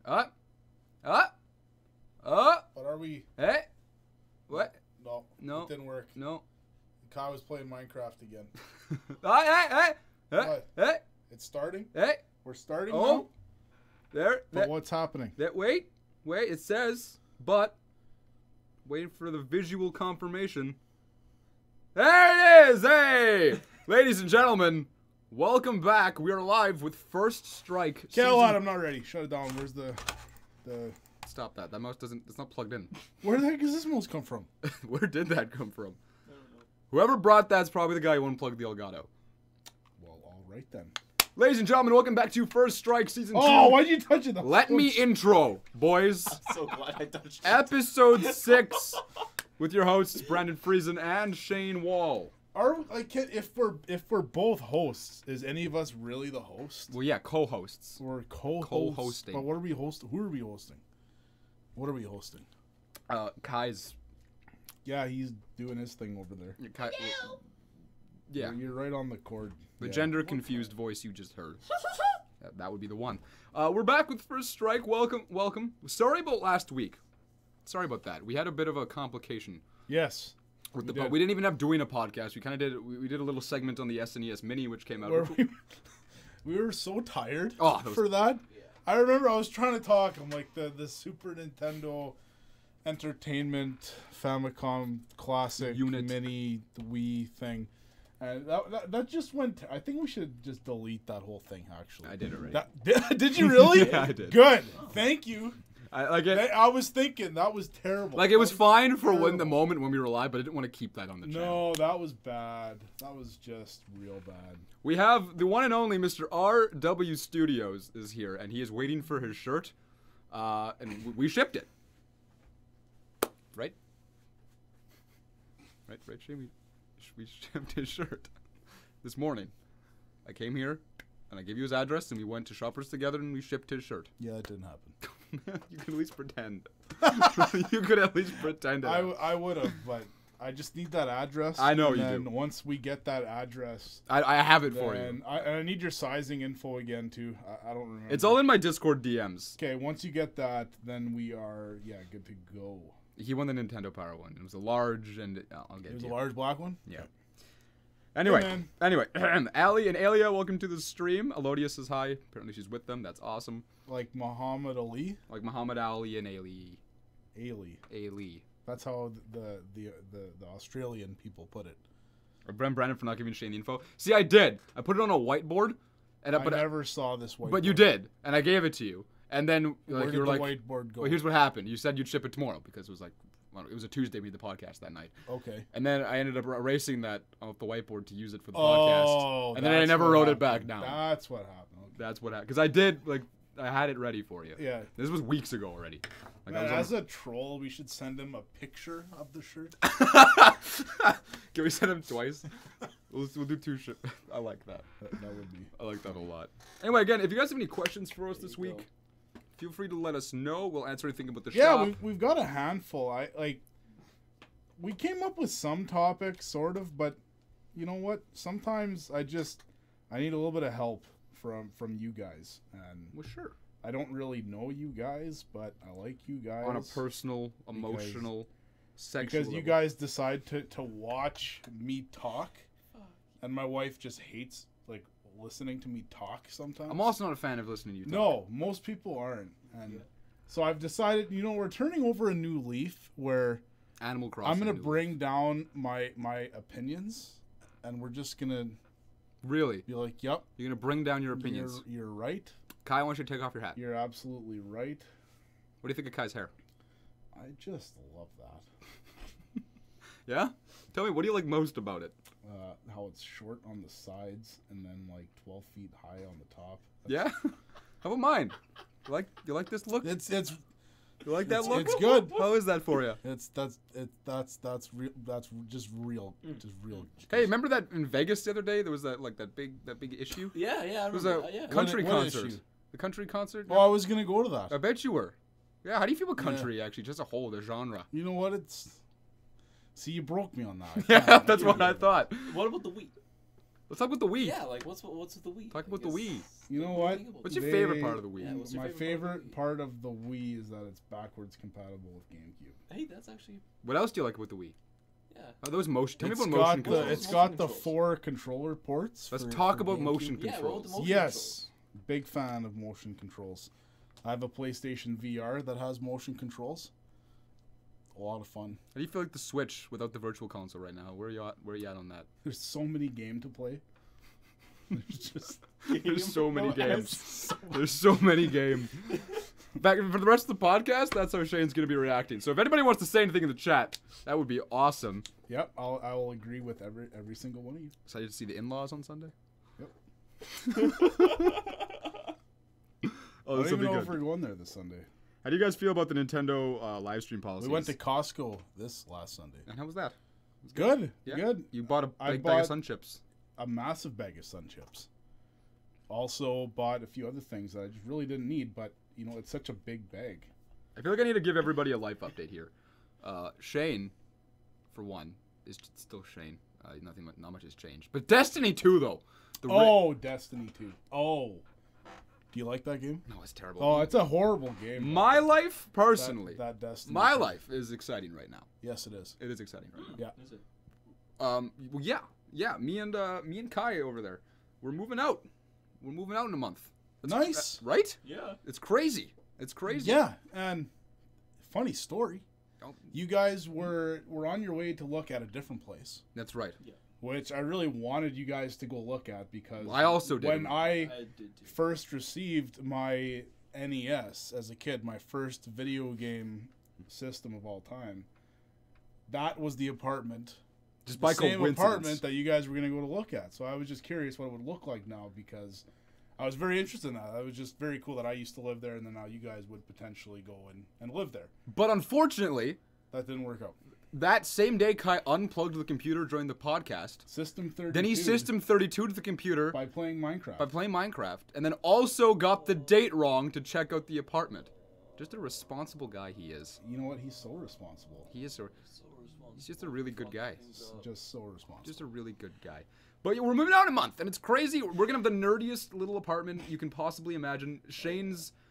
What are we? Hey. What? No. It didn't work. No. Kai was playing Minecraft again. Hey. What? Hey. It's starting? Hey. We're starting Oh. now? There. But what's happening? Wait. It says, but waiting for the visual confirmation. There it is. Hey. Ladies and gentlemen, welcome back. We are live with First Strike. Okay, hold on. I'm not ready. Shut it down. Where's the... Stop that. That mouse doesn't... It's not plugged in. Where the heck does this mouse come from? Where did that come from? I don't know. Whoever brought that's probably the guy who unplugged the Elgato. Well, all right then. Ladies and gentlemen, welcome back to First Strike Season 2. Oh, why'd you touch it? Let me intro, boys. I'm so glad I touched it. Episode 6 with your hosts, Brandon Friesen and Shane Wall. If we're both hosts, is any of us really the host? Well, yeah, co-hosts. We're co-hosts. Co-hosting. But what are we hosting? Who are we hosting? What are we hosting? Kai's. Yeah, he's doing his thing over there. Kai, yeah. You're right on the cord. The gender-confused voice you just heard. That would be the one. We're back with First Strike. Welcome. Sorry about last week. Sorry about that. We had a bit of a complication. Yes. We didn't even have doing a podcast. We kind of did. We did a little segment on the SNES Mini, which came out. We were so tired for that. Yeah. I remember I was trying to talk. I'm like the Super Nintendo Entertainment Famicom Classic Unit Mini Wii thing, and that just went. I think we should just delete that whole thing. Actually, I did already. Did you really? Yeah, I did. Good. Thank you. I was thinking that was terrible. Like, it was fine for the moment when we were live, but I didn't want to keep that on the channel. No, that was bad. That was just real bad. We have the one and only Mr. RW Studios is here, and he is waiting for his shirt, and we shipped it. Right, Shane? We shipped his shirt this morning. I came here, and I gave you his address, and we went to Shoppers together, and we shipped his shirt. Yeah, it didn't happen. You can at least pretend. You could at least pretend. I would have, but I just need that address. I know and you then do. Once we get that address, I have it for you. And I need your sizing info again too. I don't remember. It's all in my Discord DMs. Okay, once you get that, then we are good to go. He won the Nintendo Power one. It was a large, and I'll get it. It was a large black one. Yeah. Anyway, Ali and Alia, welcome to the stream. Elodia says hi. Apparently she's with them. That's awesome. Like Muhammad Ali? Like Muhammad Ali and Ali. Ali. That's how the Australian people put it. Or Brandon for not giving Shane the info. See, I did. I put it on a whiteboard. And I never saw this whiteboard. But you did, and I gave it to you. And then Where did you were the like, whiteboard go? Well, here's what happened. You said you'd ship it tomorrow because it was like, it was a Tuesday. We did the podcast that night. Okay. And then I ended up erasing that off the whiteboard to use it for the podcast. And then I never wrote it back down. That's what happened. Okay. That's what happened. Because I did, I had it ready for you. Yeah. This was weeks ago already. Man, as a troll, we should send him a picture of the shirt. Can we send him twice? We'll do 2 shit. I like that. That would be. I like that a lot. Anyway, again, if you guys have any questions for us this week, feel free to let us know. We'll answer anything about the shop. Yeah, we've got a handful. We came up with some topics, sort of, but you know what? Sometimes I need a little bit of help from you guys. And well, sure. I don't really know you guys, but I like you guys. On a personal, emotional, sexual Because you guys decide to watch me talk, and my wife just hates, listening to me talk sometimes. I'm also not a fan of listening to you talk. No, most people aren't. And so I've decided, we're turning over a new leaf where Animal Crossing. I'm going to bring down my opinions, and we're just going to really be like, yep. You're going to bring down your opinions. You're right. Kai, I want you to take off your hat. You're absolutely right. What do you think of Kai's hair? I just love that. Yeah? Tell me, what do you like most about it? How it's short on the sides and then 12 feet high on the top. Yeah? How about mine? You like this look? It's you like that look? It's good. How is that for you? That's real. That's just real. Just real. Hey, remember that in Vegas the other day? There was that big issue. Yeah. I it was a country what concert. Issue? The country concert. Oh, I was gonna go to that. I bet you were. Yeah. How do you feel about country? Actually, just a whole the genre. You know what? See, you broke me on that. Yeah, that's what I thought. What about the Wii? Let's talk about the Wii. Yeah, like what's with the Wii? Talk about the Wii. You know what? What's your favorite part of the Wii? Yeah, what's your My favorite part of the Wii is that it's backwards compatible with GameCube. Hey, that's actually What else do you like about the Wii? yeah. Are those motion? Tell me It's about got motion the controls. it's Motion got the controls. 4 controller ports. Let's for- talk for about GameCube. motion Yeah, controls. what about the motion Yes, big fan of motion controls. I have a PlayStation VR that has motion controls. A lot of fun. How do you feel like the Switch without the Virtual Console right now? Where are you at? Where are you at on that? There's so many games to play. There's just There's so many I have games. so There's so many games. Back for the rest of the podcast, that's how Shane's gonna be reacting. So if anybody wants to say anything in the chat, that would be awesome. Yep, I will agree with every single one of you. Excited to see the in-laws on Sunday. Yep. Oh, I this don't will even be know if good. we're going there this Sunday. How do you guys feel about the Nintendo live stream policy? We went to Costco this last Sunday. And how was that? Good, Yeah. good. You bought a I big bag of bought- Sun Chips. A massive bag of Sun Chips. Also bought a few other things that I just really didn't need, but you know it's such a big bag. I feel like I need to give everybody a life update here. Shane, for one, is still Shane. Not much has changed. But Destiny 2, though. Destiny 2. Oh. Do you like that game? No, it's terrible. Oh, it's a horrible game. My life, personally, that Destiny. my 2. life is exciting right now. Yes, it is. It is exciting right now. Yeah. Is it? Well, yeah. Me and Kai over there, we're moving out. We're moving out in a month. Nice. Right? Yeah. It's crazy. It's crazy. Yeah, and funny story. Oh, You guys were on your way to look at a different place, that's right. which I really wanted you guys to go look at because I also did. when I I did too. first received my NES as a kid, my first video game system of all time, that was the apartment. Just The by same coincidence. apartment that you guys were going to go to look at. So I was just curious what it would look like now because I was very interested in that. It was just very cool that I used to live there and then now you guys would potentially go and live there. But unfortunately, That didn't work out. that same day Kai unplugged the computer during the podcast. System 32. Then he System 32'd the computer by playing Minecraft. by playing Minecraft, and then also got the date wrong to check out the apartment. Just a responsible guy he is. You know what? He's so responsible. He is So responsible. he's just a really good guy. Just so responsible. Just a really good guy. But we're moving out in a month, and it's crazy. We're gonna have the nerdiest little apartment you can possibly imagine.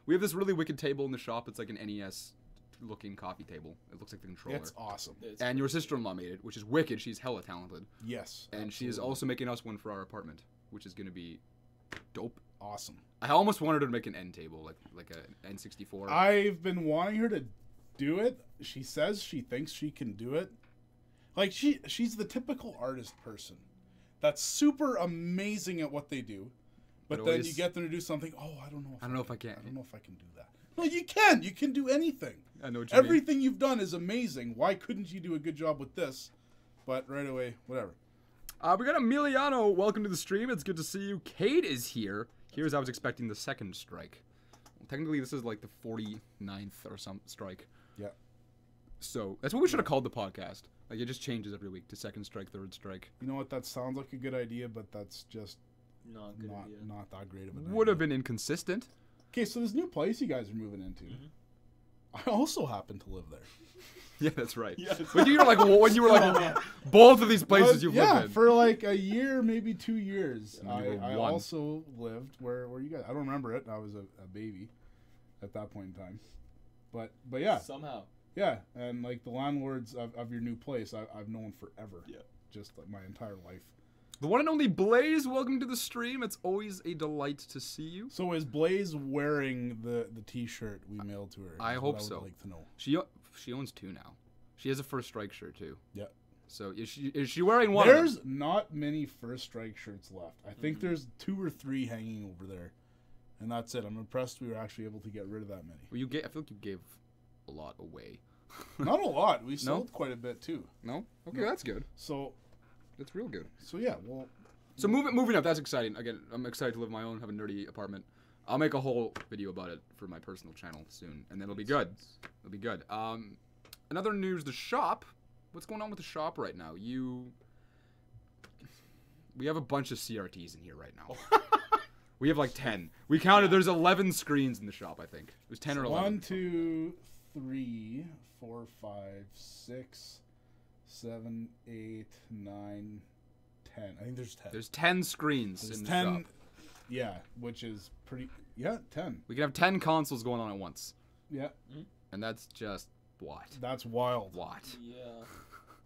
We have this really wicked table in the shop. It's like an NES-looking coffee table. It looks like the controller. It's awesome. And your sister-in-law made it, which is wicked. She's hella talented. Yes. And she is absolutely. also making us one for our apartment, which is gonna be dope. awesome. I almost wanted her to make an end table, like a N64. I've been wanting her to do it. She says she thinks she can do it. Like she's the typical artist person that's super amazing at what they do. But then always- you get them to do something, I don't know if I don't know if I can. I don't know if I can do that. No, you can. You can do anything. I know what you mean. Everything you've done is amazing. Why couldn't you do a good job with this? But right away, whatever. We got Emiliano. Welcome to the stream. It's good to see you. Kate is here. Here's I was expecting the second strike. Technically, this is like the 49th or some strike. Yeah. So that's what we should have called the podcast. Like it just changes every week to second strike, third strike. You know what? That sounds like a good idea, but that's just Not good idea. not that great of an idea. Would have been inconsistent. Okay, so this new place you guys are moving into, I also happen to live there. Yeah, that's right. Yes. When you were like both of these places But you've yeah, lived in. for like a year, maybe 2 years. And you were I one. also lived where you guys. I don't remember it. I was a baby at that point in time. But yeah, Somehow. yeah, and like the landlords of your new place, I've known forever. Yeah. Just like my entire life. The one and only Blaze, welcome to the stream. It's always a delight to see you. So is Blaze wearing the T-shirt we mailed to her? I Is hope what so. I would like to know. She owns two now. She has a first strike shirt too. Yeah. So is she wearing one? of them? There's not many first strike shirts left. I think there's 2 or 3 hanging over there, and that's it. I'm impressed we were actually able to get rid of that many. Well, I feel like you gave a lot away. Not a lot. We sold quite a bit too. No? Okay, No. that's good. So That's real good. yeah. Well, So moving up, that's exciting. Again, I'm excited to live my own, have a nerdy apartment. I'll make a whole video about it for my personal channel soon, and then it'll be good. It'll be good. Another news: the shop. What's going on with the shop right now? We have a bunch of CRTs in here right now. We have like 10. We counted. There's 11 screens in the shop. I think it was 10 or 11. 1, 2, 3, 4, 5, 6, 7, 8, 9, 10. I think there's 10. There's 10 screens There's in the 10. shop. Yeah, which is pretty. Yeah, 10. We can have 10 consoles going on at once. Yeah, And that's just what? that's wild. What? Yeah.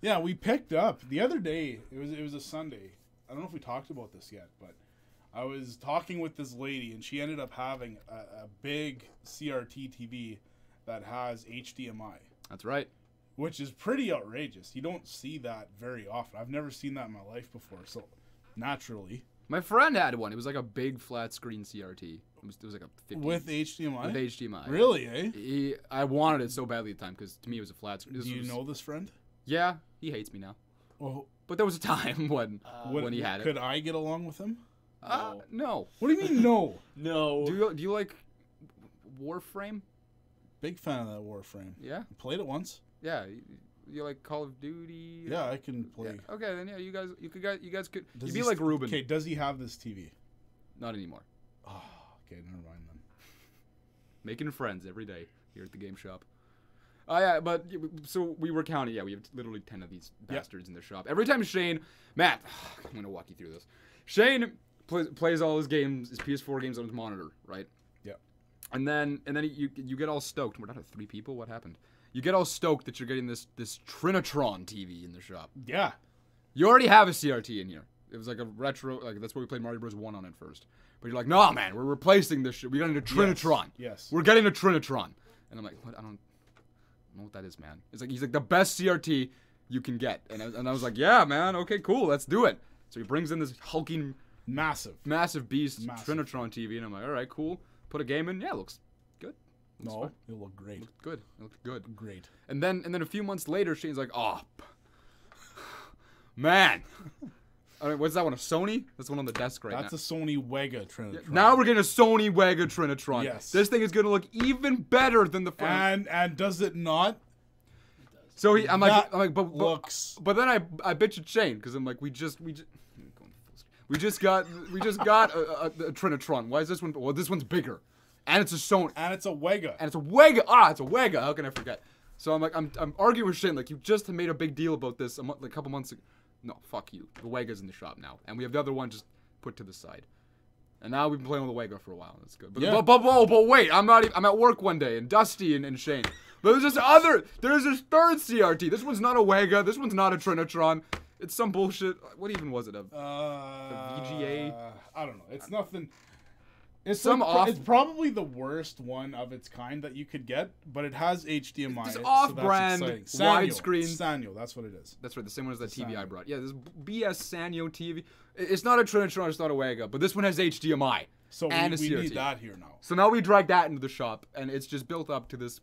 Yeah, we picked up the other day. It was a Sunday. I don't know if we talked about this yet, but I was talking with this lady, and she ended up having a big CRT TV that has HDMI, That's right. which is pretty outrageous. You don't see that very often. I've never seen that in my life before. So naturally, My friend had one. It was like a big flat screen CRT. It was like a 50 with HDMI. with HDMI. Really, eh? I wanted it so badly at the time because to me it was a flat screen. Do you know this friend? Yeah, he hates me now. Well, But there was a time when what- he had it. Could I get along with him? No. What do you mean no? No. Do you like Warframe? Big fan of that Warframe. Yeah. Played it once. Yeah. You like Call of Duty? Yeah, I can play. Yeah. Okay, then yeah, you guys could. Does You'd he be like Ruben. Okay, does he have this TV? Not anymore. Oh, okay, never mind then. Making friends every day here at the GameShop. Oh yeah, but so we were counting. Yeah, we have literally 10 of these bastards in the shop. Every time Shane, Matt, I'm gonna walk you through this. Shane plays all his games, his PS4 games on his monitor, right? Yeah. And then you get all stoked. We're down to 3 people. What happened? You get all stoked that you're getting this Trinitron TV in the shop. Yeah. You already have a CRT in here. It was like a retro, like that's what we played Mario Bros. 1 on at first. But you're like, no, man, we're replacing this shit. We're getting a Trinitron. Yes. We're getting a Trinitron. And I'm like, what? I don't know what that is, man. It's like he's like the best CRT you can get. And I was like, yeah, man, okay, cool, let's do it. So he brings in this hulking, Massive. massive beast Massive. Trinitron TV, and I'm like, all right, cool. Put a game in. Yeah, it looks good. Looks No, fine. it'll look great. Looked good. It looked good. Great. And then a few months later, Shane's like, oh, man. I mean, what's that one? A Sony? That's one on the desk right That's now. a Sony Wega Trinitron. Now we're getting a Sony Wega Trinitron. Yes. This thing is gonna look even better than the front. And does it not? So I'm like, That but looks. But then I bitch at Shane because I'm like, we just got a Trinitron. Why is this one? Well, this one's bigger, and it's a Sony, And it's a Wega. and it's a Wega. Ah, it's a Wega. How can I forget? So I'm like, I'm arguing with Shane like you just made a big deal about this like a couple months ago. No, fuck you. The Wega's in the shop now, and we have the other one just put to the side. And now we've been playing with the Wega for a while. That's good. But, Yeah. but wait, I'm at work one day, and Dusty and Shane. But there's this third CRT. This one's not a Wega. This one's not a Trinitron. It's some bullshit. What even was it? VGA? I don't know. It's nothing. It's It's probably the worst one of its kind that you could get, but it has HDMI. It's so off-brand, that's exciting. widescreen. Sanyo, that's what it is. That's right. The same one as that TV I Sanyo. brought. Yeah, this BS Sanyo TV. It's not a Trinitron. It's not a Wega. But this one has HDMI. So and we a CRT. need that here now. So now we drag that into the shop, and it's just built up to this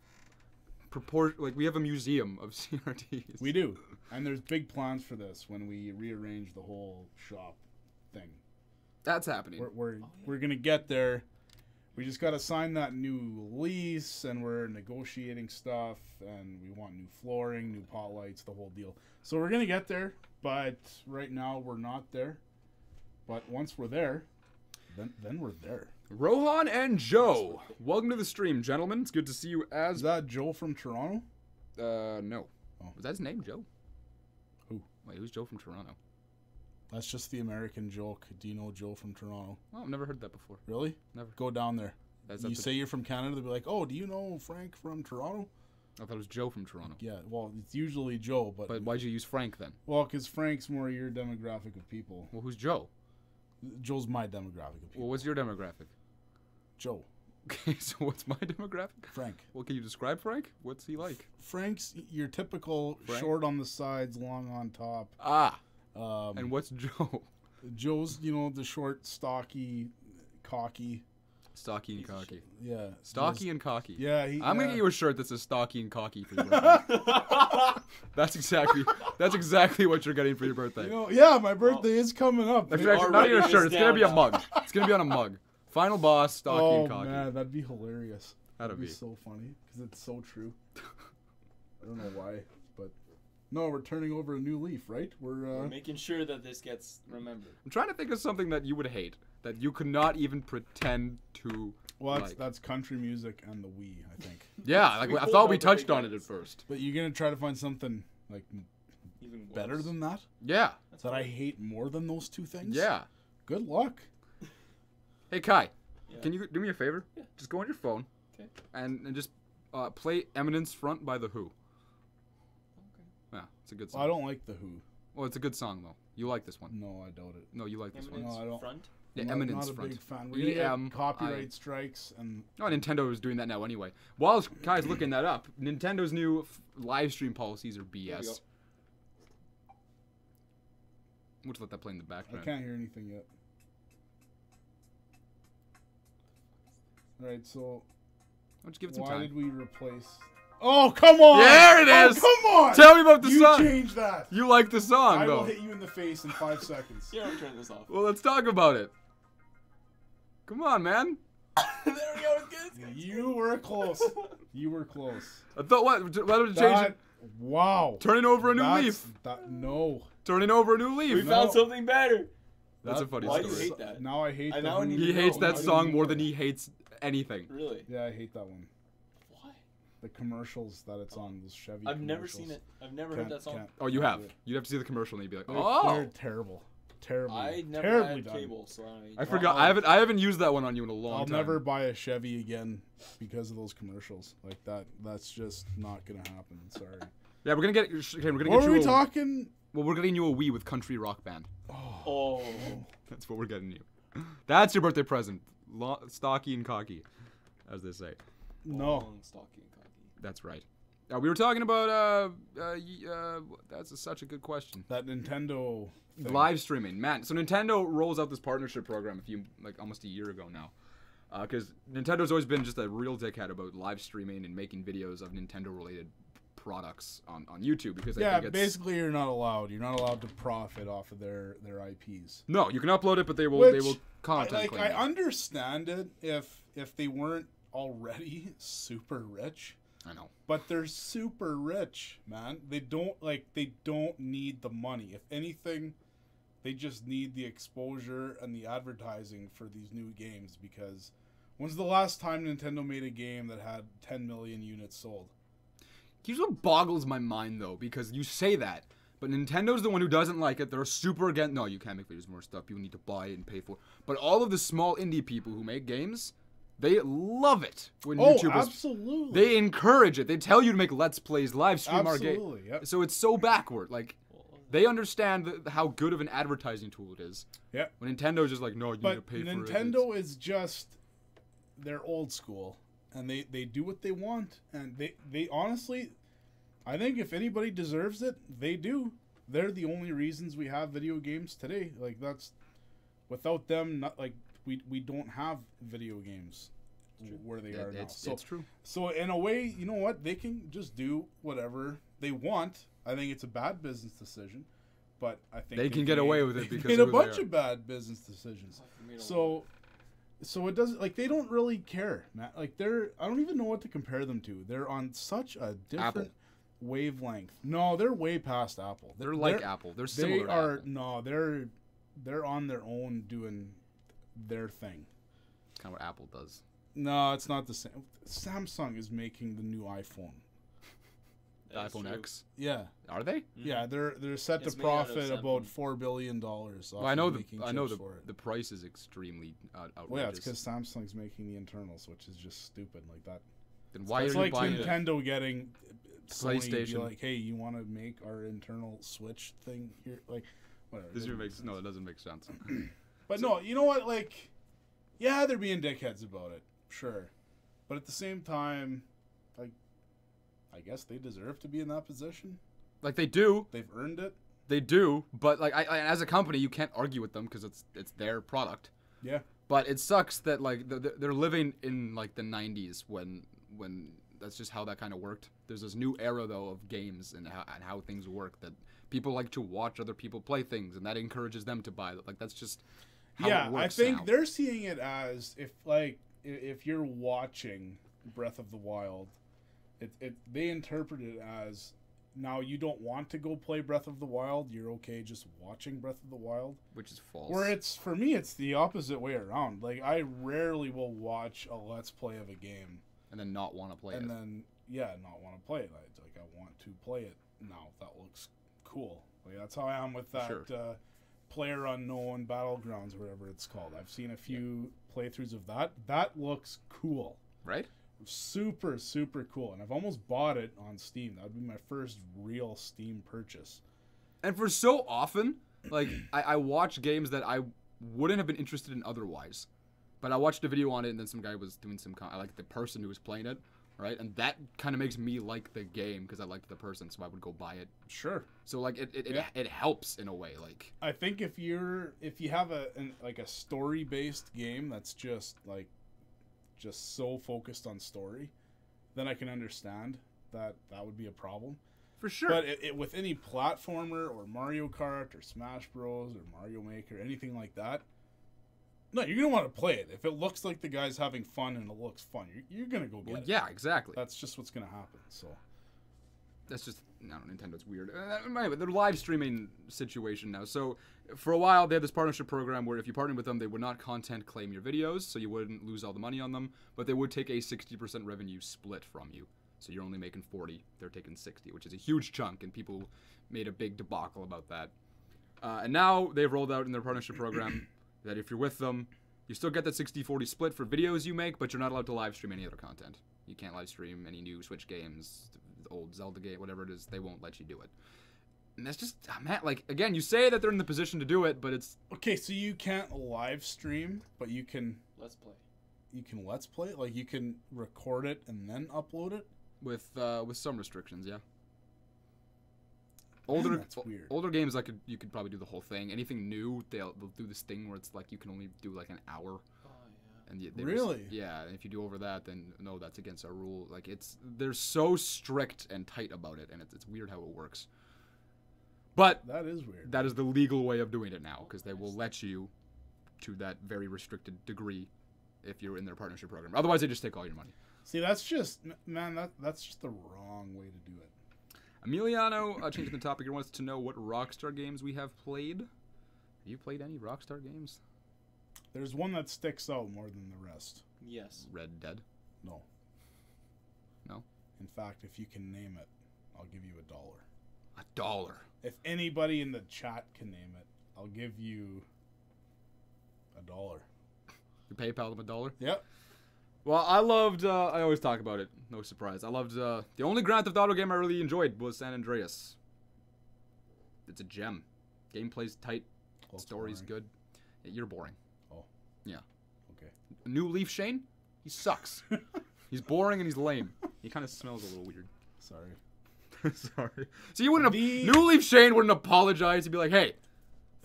proportion. Like we have a museum of CRTs. We do. And there's big plans for this when we rearrange the whole shop thing. That's happening. We're going to get there. We just got to sign that new lease, and we're negotiating stuff, and we want new flooring, new pot lights, the whole deal. So we're going to get there, but right now we're not there. But once we're there, then we're there. Rohan and Joe, welcome to the stream, gentlemen. It's good to see you as. Is that Joe from Toronto? No. Oh. Was that his name, Joe? Who? Wait, who's Joe from Toronto? That's just the American joke. Do you know Joe from Toronto? Oh, I've never heard that before. Really? Never. Go down there. That's You say you're from Canada, they'll be like, oh, do you know Frank from Toronto? I thought it was Joe from Toronto. Yeah, well, it's usually Joe, But why'd you use Frank then? Well, because Frank's more your demographic of people. Well, who's Joe? Joe's my demographic of people. Well, what's your demographic? Joe. Okay, so what's my demographic? Frank. Well, can you describe Frank? What's he like? Frank's your typical Frank? short on the sides, long on top. Ah. And what's Joe? Joe's, the short, stocky, cocky. Stocky and cocky. Yeah. Stocky and cocky. Yeah. I'm gonna get you a shirt that says stocky and cocky for your birthday. That's exactly what you're getting for your birthday. Yeah, my birthday is coming up. Actually, not even a shirt. It's gonna be a mug. It's gonna be on a mug. Final boss, stocky and cocky. Oh man, that'd be hilarious. That'd be so funny because it's so true. I don't know why, but no, we're turning over a new leaf, right? We're making sure that this gets remembered. I'm trying to think of something that you would hate, that you could not even pretend to. Well, like. that's country music and the Wii, I think. Yeah, like I thought we touched on it at first. But you're gonna try to find something like Even worse. better than that? Yeah. That's That I weird. hate more than those two things? Yeah. Good luck. Hey Kai, Yeah. can you do me a favor? Yeah. Just go on your phone. Okay. And just play Eminence Front by The Who. Okay. Yeah, it's a good Well, song. I don't like The Who. Well, it's a good song though. You like this one? No, I doubt it. No, you like this one. Eminence No, I don't. Front. Yeah, I'm Eminence not a Front. big fan. We're gonna get copyright strikes and No, Nintendo is doing that now anyway. While Kai's looking that up, Nintendo's new live stream policies are There we go. BS. We'll just let that play in the I background. can't hear anything yet. Alright, so Why don't you give it some why time? did we replace... Oh, come on! There it is! Oh, come on! Tell me about the you song. change that! You like the song I though. will hit you in the face in 5 seconds. Yeah, I'm turning this off. Well, let's talk about it. Come on, man. There we go. It's good. You were close. You were close. I thought what? Why don't you change That, it? wow. Turning over a new That's- leaf. No. Turning over a new leaf. We found something better. That's a funny Why story. do you hate that? Now I hate I the now Who. need He to hates know. that I song don't more know. than he hates anything. Really? Yeah, I hate that one. Why? The commercials that it's on, those Chevy I've never commercials. seen it. I've never heard that song. Can't Oh, you do have. it. You'd have to see the commercial and you'd be like, They're, oh. they're terrible. Terribly. I never terribly had done. cable, so I forgot. I haven't used that one on you in a long I'll time. never buy a Chevy again because of those commercials like that. That's just not gonna happen. Sorry. Yeah, we're gonna get. Okay, we're gonna What get were you. we talking? Well, we're getting you a Wii with country rock band. Oh. That's what we're getting you. That's your birthday present. Stocky and cocky, as they say. No. Long, stocky, and cocky. That's right. We were talking about. That's such a good question. That Nintendo thing. Live streaming, man. So Nintendo rolls out this partnership program almost a year ago now, because Nintendo's always been just a real dickhead about live streaming and making videos of Nintendo-related products on YouTube because I Yeah, think it's basically you're not allowed. You're not allowed to profit off of their IPs. no, you can upload it, but they will content claim I it. understand it if they weren't already super rich. I know. But they're super rich, man. They don't need the money. If anything, they just need the exposure and the advertising for these new games because when's the last time Nintendo made a game that had 10 million units sold? Here's what boggles my mind though, because you say that, but Nintendo's the one who doesn't like it. They're super against. No, you can't make videos more stuff. People need to buy it and pay for it. But all of the small indie people who make games, they love it when YouTube is. Absolutely. They encourage it. They tell you to make Let's Plays, live stream our game. Absolutely, yep. So it's so backward. Like, they understand how good of an advertising tool it is. Yeah. When Nintendo's just like, no, you need to But pay for it. Nintendo is just they're old school and they do what they want and they honestly I think if anybody deserves it, they do. They're the only reasons we have video games today. Like that's without them not like we don't have video games where they are now. So it's true. So in a way, you know what? They can just do whatever they want. I think it's a bad business decision, but I think They can get away with it they've because made of a who they bunch are. of bad business decisions. For me to So it doesn't like they don't really care, man. Like I don't even know what to compare them to. They're on such a different Apple. wavelength. No, they're way past Apple. They're like Apple. They're They similar to are Apple. no, they're on their own doing their thing. Kind of what Apple does. No, it's not the same. Samsung is making the new iPhone. That's iPhone true. X. Yeah, Are they? yeah, they're set It's to made out of profit about Samsung. $4 billion. Off Well, I know of the making I know chips for it. the price is extremely outrageous. Well, yeah, it's because Samsung's making the internals, which is just stupid like that. Then why It's are you like buying it? Nintendo getting Sony to be PlayStation. like, hey, you want to make our internal Switch thing here? Like, whatever. This Doesn't even make makes sense. no, it doesn't make sense. But no, you know what? Like, yeah, they're being dickheads about it, sure. But at the same time, like, I guess they deserve to be in that position. Like they do, They've earned it. they do. But like, I as a company, you can't argue with them because it's their product. Yeah. But it sucks that like they're living in like the 90s when that's just how that kind of worked. There's this new era though of games and how things work that people like to watch other people play things and that encourages them to buy. Like that's just how Yeah, it works I think now. they're seeing it as if you're watching Breath of the Wild, they interpret it as now you don't want to go play Breath of the Wild, you're okay just watching Breath of the Wild. which is false. Where it's for me, it's the opposite way around. Like I rarely will watch a Let's Play of a game and then not want to play and it. then not want to play it. Like I want to play it now. That looks cool. Like, that's how I am with that Sure. Player Unknown Battlegrounds, whatever it's called. I've seen a few playthroughs of that. That looks cool. Right? Super, super cool. And I've almost bought it on Steam. That would be my first real Steam purchase. And for so often, like, I watch games that I wouldn't have been interested in otherwise. But I watched a video on it, and then some guy was doing I like the person who was playing it, right? And that kind of makes me like the game because I liked the person, so I would go buy it. Sure. So, like, it helps in a way, like... I think if you have a story-based game that's just so focused on story, then I can understand that would be a problem. For sure. But with any platformer or Mario Kart or Smash Bros or Mario Maker, anything like that, no, you're going to want to play it. If it looks like the guy's having fun and it looks fun, you're going to go get it. Yeah, exactly. That's just what's going to happen. So That's just, no, Nintendo's weird. Anyway, they're live streaming situation now. So for a while, they had this partnership program where if you partnered with them, they would not content claim your videos, so you wouldn't lose all the money on them, but they would take a 60% revenue split from you. So you're only making 40, they're taking 60, which is a huge chunk, and people made a big debacle about that. And now they've rolled out in their partnership program that if you're with them, you still get that 60-40 split for videos you make, but you're not allowed to live stream any other content. You can't live stream any new Switch games, the old Zelda game, whatever it is, they won't let you do it. And that's just, man, like, again, you say that they're in the position to do it, but it's... Okay, so you can't live stream, but you can... Let's play. You can Let's Play? Like, you can record it and then upload it? With some restrictions, yeah. Man, that's weird. Older games, you could probably do the whole thing. Anything new, they'll do this thing where it's like you can only do like an hour. Oh, yeah. And Really? Yeah, and if you do over that, then no, that's against our rule. Like they're so strict and tight about it, and it's weird how it works. But That is weird. that is the legal way of doing it now, because they will let you to that very restricted degree if you're in their partnership program. Otherwise, they just take all your money. See, that's just, man, that's just the wrong way to do it. Emiliano, changing the topic, he wants to know what Rockstar games we have played. Have you played any Rockstar games? There's one that sticks out more than the rest. Yes. Red Dead? No. No? In fact, if you can name it, I'll give you $1. $1. If anybody in the chat can name it, I'll give you $1. You PayPal them $1? Yep. Well, I loved, I always talk about it, no surprise. I loved, the only Grand Theft Auto game I really enjoyed was San Andreas. It's a gem. Gameplay's tight, Well, story's boring. good. Yeah, you're boring. Oh. Yeah. Okay. New Leaf Shane? He sucks. He's boring and he's lame. He kind of smells a little weird. Sorry. Sorry. So you wouldn't The- New Leaf Shane wouldn't apologize. He'd be like, hey,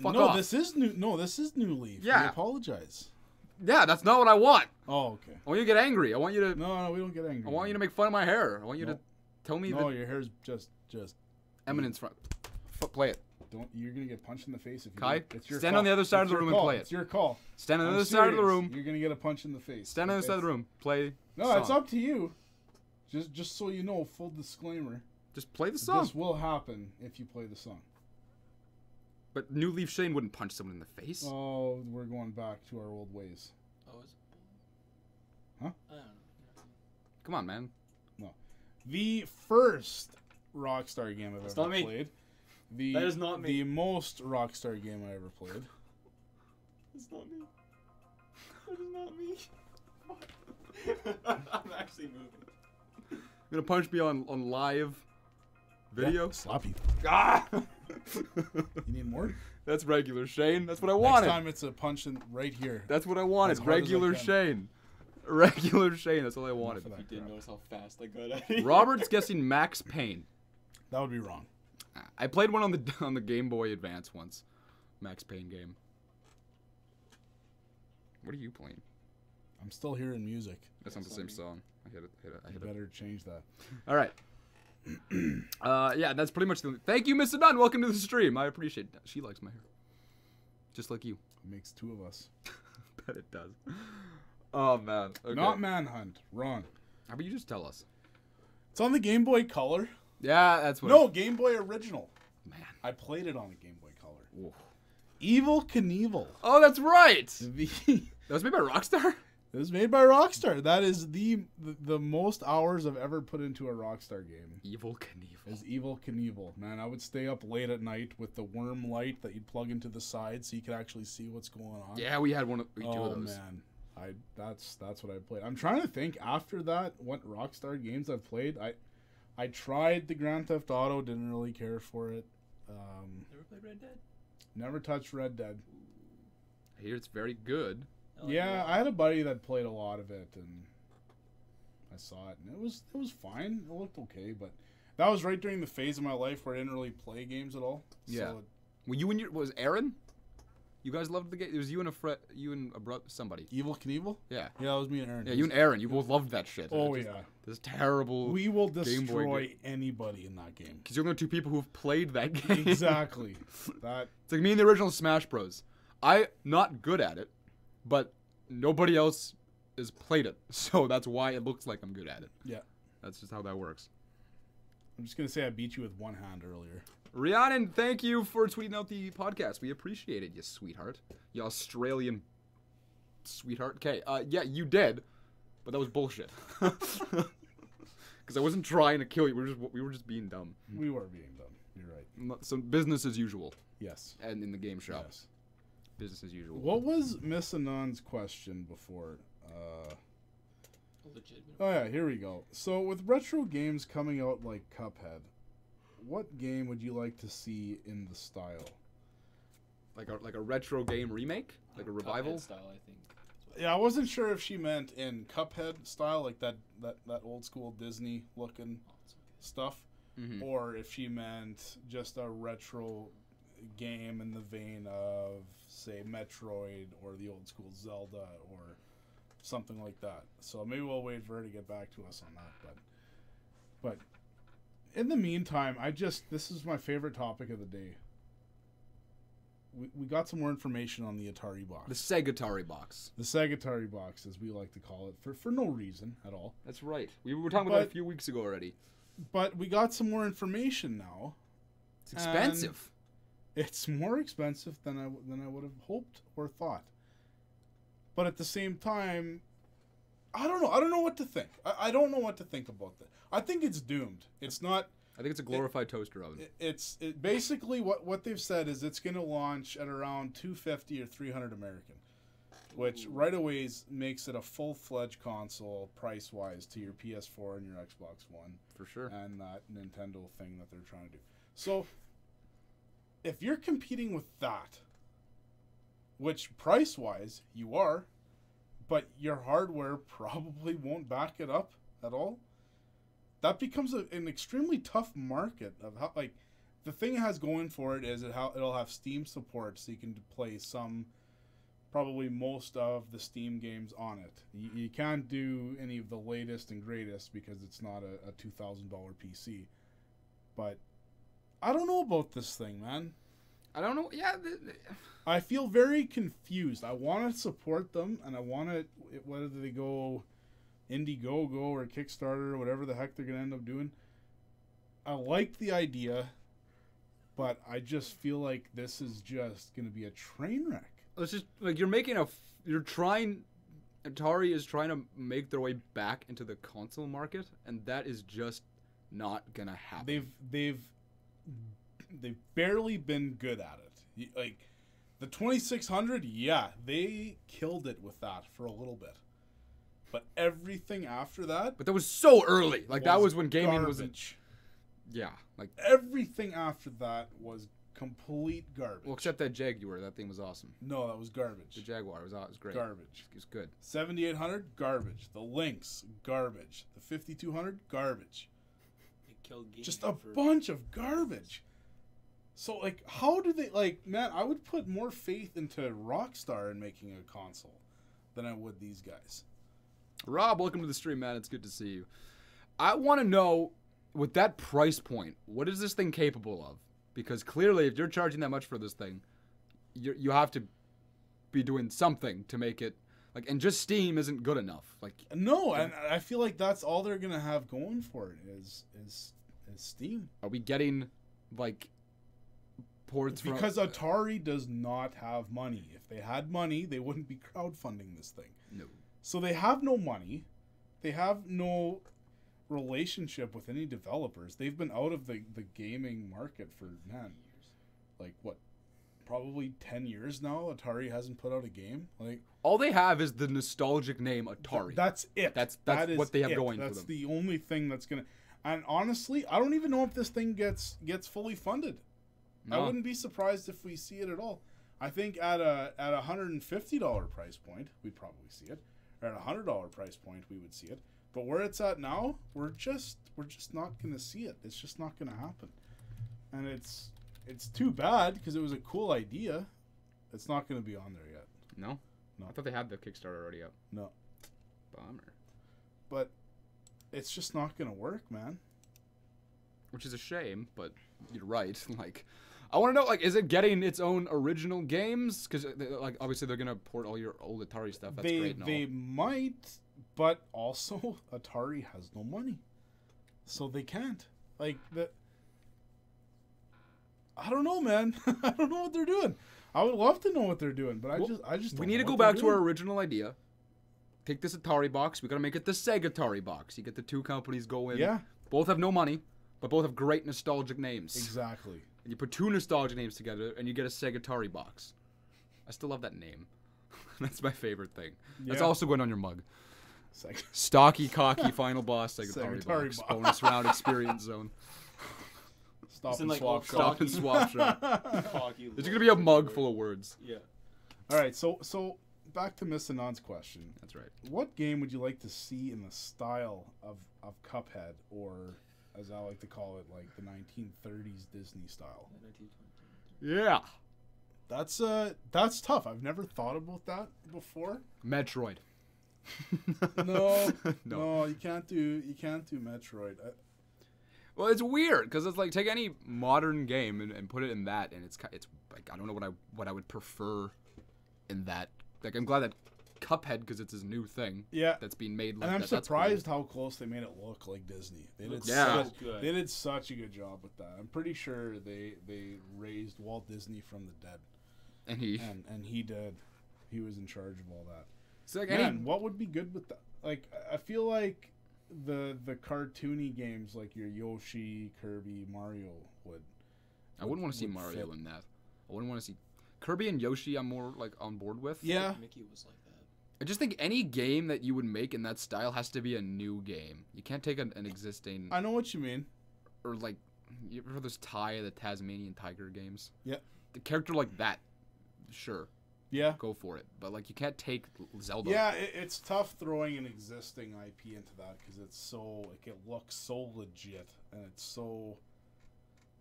fuck off. This is new. No, this is New Leaf. Yeah. I apologize. Yeah, that's not what I want. Oh, okay. I want you to get angry. I want you to No, we don't get angry. I want you to make fun of my hair. I want you Nope. to tell me No, the your hair's just. eminence front. Play it. Don't. You're gonna get punched in the face if you. Kai, do. It's your stand call. on the other side It's of the your room and call. play it. It's your call. Stand on the I'm other side of the serious. room. You're gonna get a punch in the face. Stand on the other side of the room. Play. No, song. it's up to you. Just so you know, full disclaimer. Just play the song. This will happen if you play the song. But New Leaf Shane wouldn't punch someone in the face. Oh, we're going back to our old ways. Oh, is it? Huh? I don't know. Come on, man. The first Rockstar game I've That's ever not me. played. That is not me. The most Rockstar game I ever played. It's not me. That is not me. I'm actually moving. You're gonna punch me on live video? Yeah, slap you. Ah! You need more? That's regular Shane. That's what I wanted. Next time it's a punch in right here. That's what I wanted. As hard as I Regular can. Shane. Regular Shane. That's all I wanted. For that You didn't crap. notice how fast I got at it. Robert's guessing Max Payne. That would be wrong. I played one on the Game Boy Advance once. Max Payne game. What are you playing? I'm still hearing music. That's not the same song. I hit it. I You hit it. better change that. All right. Yeah, that's pretty much the. Thank you, Mr. Dunn. Welcome to the stream. I appreciate that. She likes my hair, just like you. It makes two of us. Bet it does. Oh man. Okay. Not Manhunt. Wrong. How about you just tell us? It's on the Game Boy Color. Yeah, that's what. No, Game Boy Original. Man. I played it on the Game Boy Color. Whoa. Evil Knievel. Oh, that's right. The That was made by Rockstar. It was made by Rockstar. That is the most hours I've ever put into a Rockstar game. Evil Knievel. Is Evil Knievel. Man, I would stay up late at night with the worm light that you'd plug into the side so you could actually see what's going on. Yeah, we had two of those. Man. That's what I played. I'm trying to think after that what Rockstar games I've played. I tried the Grand Theft Auto, didn't really care for it. Never played Red Dead? Never touched Red Dead. I hear it's very good. Yeah, I had a buddy that played a lot of it, and I saw it, and it was fine. It looked okay, but that was right during the phase of my life where I didn't really play games at all. Yeah. So Well, you and your was Aaron? You guys loved the game. It was you and a brother, somebody. Evil Knievel? Yeah. Yeah, that was me and Aaron. Yeah, you and Aaron. You both loved that shit. Oh Just, yeah. This terrible. We will Game Boy destroy game. anybody in that game. Because you're the only two people who've played that game. Exactly. That. It's like me and the original Smash Bros. I not good at it, but nobody else has played it, so that's why it looks like I'm good at it. Yeah. That's just how that works. I'm just gonna say I beat you with one hand earlier. Rhiannon, thank you for tweeting out the podcast. We appreciate it, you sweetheart. You Australian sweetheart. Okay, yeah, you did, but that was bullshit. Because I wasn't trying to kill you. We were just being dumb. We were being dumb. You're right. So business as usual. Yes. And in the game shop. Yes. Business as usual. What was Miss Anon's question before? Legitimate. Oh yeah, here we go. So with retro games coming out like Cuphead, what game would you like to see in the style? Like a retro game remake? Like a revival? Cuphead style, I think. Yeah, I wasn't sure if she meant in Cuphead style, like that old school Disney looking stuff, or if she meant just a retro game in the vein of, say, Metroid or the old school Zelda or something like that. So maybe we'll wait for her to get back to us on that. But in the meantime, this is my favorite topic of the day. We got some more information on the Atari box. The Sega Atari box. The Sega Atari box, as we like to call it, for no reason at all. That's right. We were talking about that a few weeks ago already. But we got some more information now. It's expensive. It's more expensive than I would have hoped or thought. But at the same time, I don't know. I don't know what to think. I don't know what to think about that. I think it's doomed. It's not. I think it's a glorified toaster oven. It's basically what they've said is it's going to launch at around $250 or $300 American, which right away makes it a full-fledged console price-wise to your PS4 and your Xbox One. For sure. And that Nintendo thing that they're trying to do. So if you're competing with that, which price-wise you are, but your hardware probably won't back it up at all, that becomes an extremely tough market of how, like, the thing it has going for it is it'll have Steam support, so you can play probably most of the Steam games on it. You can't do any of the latest and greatest because it's not a $2,000 PC. But I don't know about this thing, man. I don't know. Yeah. I feel very confused. I want to support them, and I want to, whether they go Indiegogo or Kickstarter or whatever the heck they're going to end up doing. I like the idea, but I just feel like this is just going to be a train wreck. It's just like Atari is trying to make their way back into the console market, and that is just not going to happen. They've barely been good at it. Like the 2600, yeah, they killed it with that for a little bit. But everything after that... But that was so early. Like, that was when gaming was... Yeah. Like everything after that was complete garbage. Well, except that Jaguar. That thing was awesome. No, that was garbage. The Jaguar was great. Garbage. It was good. 7800, garbage. The Lynx, garbage. The 5200, garbage. It killed gaming. Just a bunch of garbage. So, like, how do they... Like, man, I would put more faith into Rockstar in making a console than I would these guys. Rob, welcome to the stream, man. It's good to see you. I want to know, with that price point, what is this thing capable of? Because clearly, if you're charging that much for this thing, you have to be doing something to make it... Like, and just Steam isn't good enough. Like, no, and I feel like that's all they're going to have going for it is Steam. Are we getting, like... Because Atari does not have money. If they had money, they wouldn't be crowdfunding this thing. No. So they have no money. They have no relationship with any developers. They've been out of the gaming market for, man, like what? Probably 10 years now. Atari hasn't put out a game. Like, all they have is the nostalgic name Atari. That's it. That's That what they have it. going for That's them. the only thing that's gonna. And honestly, I don't even know if this thing gets fully funded. I No. wouldn't be surprised if we see it at all. I think at a $150 price point, we'd probably see it. Or at a $100 price point, we would see it. But where it's at now, we're just not gonna see it. It's just not gonna happen. And it's too bad because it was a cool idea. It's not gonna be on there yet. No? No. I thought they had the Kickstarter already up. No. Bummer. But it's just not gonna work, man. Which is a shame, but you're right. Like, I want to know, like, is it getting its own original games? Because, like, obviously they're gonna port all your old Atari stuff. That's great and all. They might, but also Atari has no money, so they can't. Like the. I don't know, man. I don't know what they're doing. I would love to know what they're doing, but I just. We don't need know to go what they're back to our doing. original idea. Take this Atari box. We gotta make it the Sega Atari box. You get the two companies go in. Yeah, Both have no money, but both have great nostalgic names. exactly. And you put two nostalgic names together, and you get a Sega Atari box. I still love that name. That's my favorite thing. That's Yeah. also going on your mug. Sega. Stocky, cocky, final boss, Sega Sega Atari Atari box. box. Bonus round experience zone. Stop It's in, and like, swap old shop. Stop and swap shop. Hockey There's gonna be a mug full of words. Yeah. All right, so back to Miss Anon's question. That's right. What game would you like to see in the style of Cuphead, or as I like to call it, like the 1930s Disney style? Yeah. That's tough. I've never thought about that before. Metroid. No, No. no, you can't do Metroid. Well, it's weird because it's like take any modern game and put it in that, and it's like I don't know what I would prefer in that. Like I'm glad that Cuphead because it's his new thing. Yeah, That's being made. Like and I'm that. That's surprised how close they made it look like Disney. They did Yeah. such, Good. they did such a good job with that. I'm pretty sure they raised Walt Disney from the dead, And he. and he did. He was in charge of all that. It's like Man, any. what would be good with that? Like, I feel like the cartoony games like your Yoshi, Kirby, Mario would. I wouldn't want to see would Mario fit. in that. I wouldn't want to see Kirby and Yoshi. I'm more like on board with. Yeah, Mickey was like that. I just think any game that you would make in that style has to be a new game. You can't take an existing I know what you mean. or like you ever heard those the Tasmanian Tiger games? Yeah. The character like that, sure, Yeah. go for it. But like you can't take Zelda. Yeah, it's tough throwing an existing IP into that because it's so like it looks so legit and it's so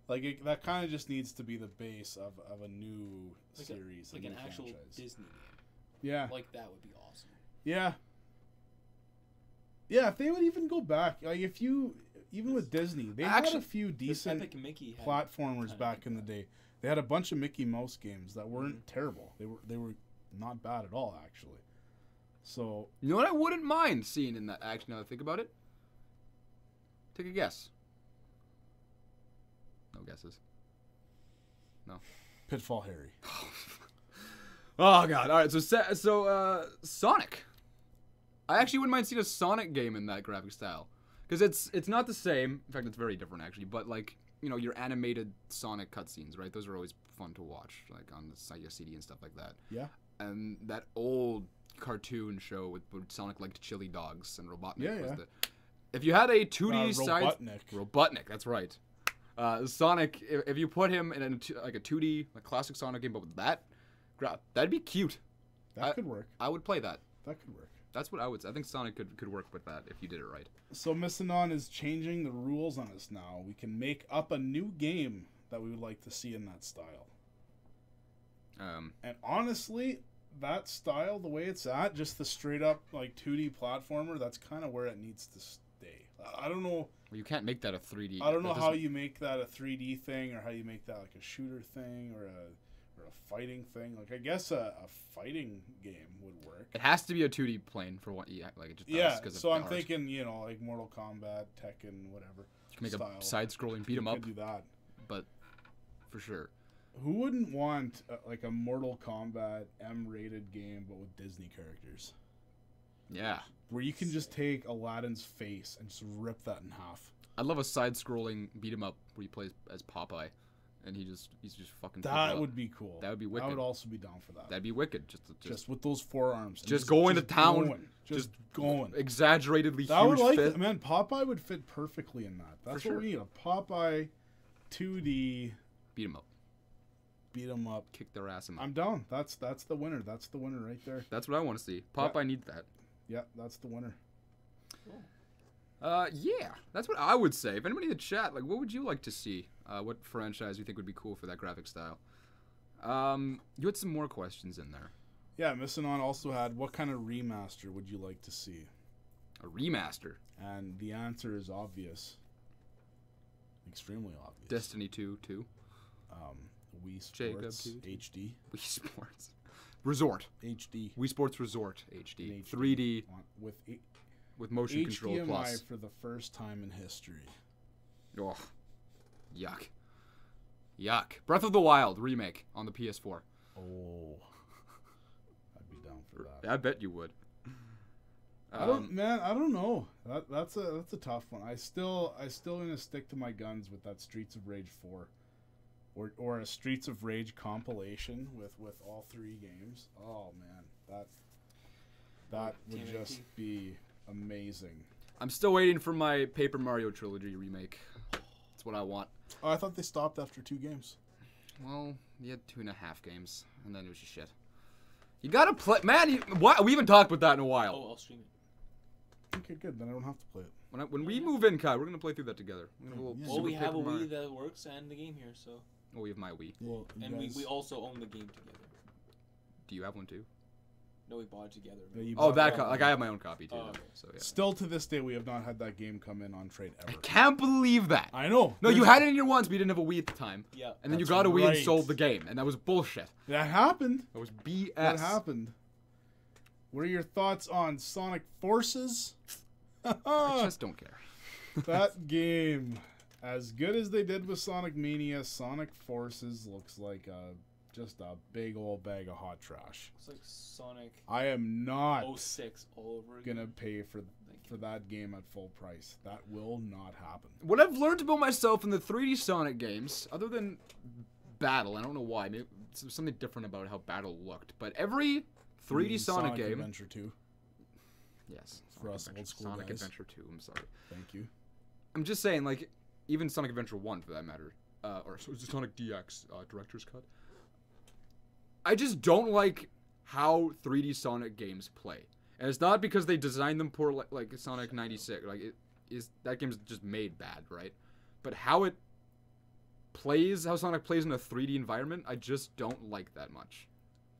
like that kind of just needs to be the base of a new Like series, like a an new actual franchise. Disney game. Yeah, Like that would be awesome. yeah, yeah. If they would even go back, like if you even with Disney, they had Actually, a few decent Epic Mickey had platformers kinda back like in the that. day. They had a bunch of Mickey Mouse games that weren't Mm-hmm. terrible. They were not bad at all actually. So You know what I wouldn't mind seeing in that? Actually, now that I think about it, take a guess. No guesses. Pitfall Harry. Oh god! All right, so Sonic. I actually wouldn't mind seeing a Sonic game in that graphic style because it's not the same. In fact, it's very different actually. But like your animated Sonic cutscenes, right? Those are always fun to watch, like on the Sega CD and stuff like that. Yeah. And that old cartoon show with Sonic liked chili dogs and Robotnik. Yeah, was yeah. if you had a 2D side Robotnik. Robotnik, that's right. Sonic, if you put him in like a 2D, like classic Sonic game, but with that'd be cute. That could work. I would play that. That could work. That's what I would say. I think Sonic could work with that if you did it right. So Miss Anon is changing the rules on us now. We can make up a new game that we would like to see in that style. And honestly, that style, the way it's at, just the straight up like 2D platformer, that's kind of where it needs to stay. I don't know. Well, you can't make that a 3D. I don't know that how doesn't- you make that a 3D thing, or how you make that like a shooter thing, or a fighting thing. Like I guess a fighting game would work. It has to be a 2D plane for what. Yeah, like it just does. Yeah. 'Cause of So the I'm art. thinking, like Mortal Kombat, Tekken, whatever. You can make style. a side-scrolling beat 'em You up, could do that. but for sure. Who wouldn't want like a Mortal Kombat M-rated game but with Disney characters? Yeah. where you can just take Aladdin's face and just rip that in half. I'd love a side-scrolling beat 'em up where he plays as Popeye, and he's just fucking. That would be cool. That would be wicked. I would also be down for that. That'd be wicked. Just with those forearms. And just going to town. Going, just going. Exaggeratedly I would huge like fit. that. Man, Popeye would fit perfectly in that. That's For what we need. A Popeye 2D Beat 'em up. beat 'em up. Kick their ass. I'm down. That's the winner. That's the winner right there. That's what I want to see. Popeye needs that. Yeah, that's the winner. Yeah, that's what I would say. If anybody in the chat, like, what would you like to see? What franchise you think would be cool for that graphic style? You had some more questions in there. Yeah, Missing On also had, what kind of remaster would you like to see? A remaster. And the answer is obvious. Extremely obvious. Destiny 2, 2. Wii Jacob Sports 2. HD. Wii Sports. Resort. HD. Wii Sports Resort HD. In HD. 3D With motion control HDMI plus. for the first time in history. Oh, yuck. Yuck. Breath of the Wild remake on the PS4. Oh. I'd be down for that. I bet you would. I don't know. That's a tough one. I still gonna stick to my guns with that Streets of Rage 4, or a Streets of Rage compilation with all 3 games. Oh man, that would just be amazing. I'm still waiting for my Paper Mario Trilogy remake. That's what I want. Oh, I thought they stopped after 2 games. Well, you had 2.5 games, and then it was just shit. You gotta play, man. What? We haven't talked about that in a while. Oh, I'll stream it. Okay, good. Then I don't have to play it. When we move in, Kai, we're gonna play through that together. Yeah. Well, we have a Wii that works and the game here, so. Oh, we have my Wii. Well, And we also own the game together. Do you have one too? No, we bought it together. Yeah, you Oh, bought that that like I have my own copy too. Oh, okay. So yeah. Still to this day, we have not had that game come in on trade I ever. can't believe that. I know. No, you had it in your ones, but you didn't have a Wii at the time. Yeah. And then you That's got a Wii and right. sold the game, and that was bullshit. That happened. That was BS. That happened. What are your thoughts on Sonic Forces? I just don't care. That game, as good as they did with Sonic Mania, Sonic Forces looks like just a big old bag of hot trash. It's like Sonic I am not 06 all over again. gonna pay for that game at full price. That will not happen. What I've learned about myself in the 3D Sonic games, other than Battle, I don't know why, maybe it's something different about how Battle looked, but every 3D Sonic game. Adventure 2. Yes. For us old school Sonic guys. Adventure 2, I'm sorry. Thank you. I'm just saying, like, even Sonic Adventure 1 for that matter, or Sonic DX Director's Cut. I just don't like how 3D Sonic games play. And it's not because they designed them poor like Sonic 96. Like, that game's just made bad, right? But how it plays, how Sonic plays in a 3D environment, I just don't like that much.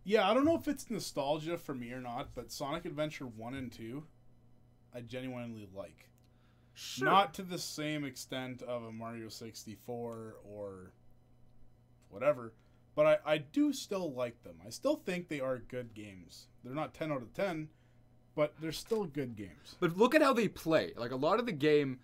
Yeah, I don't know if it's nostalgia for me or not, but Sonic Adventure 1 and 2, I genuinely like. Sure. Not to the same extent of a Mario 64 or whatever, but I do still like them. I still think they are good games. They're not 10 out of 10, but they're still good games. But look at how they play. Like, a lot of the game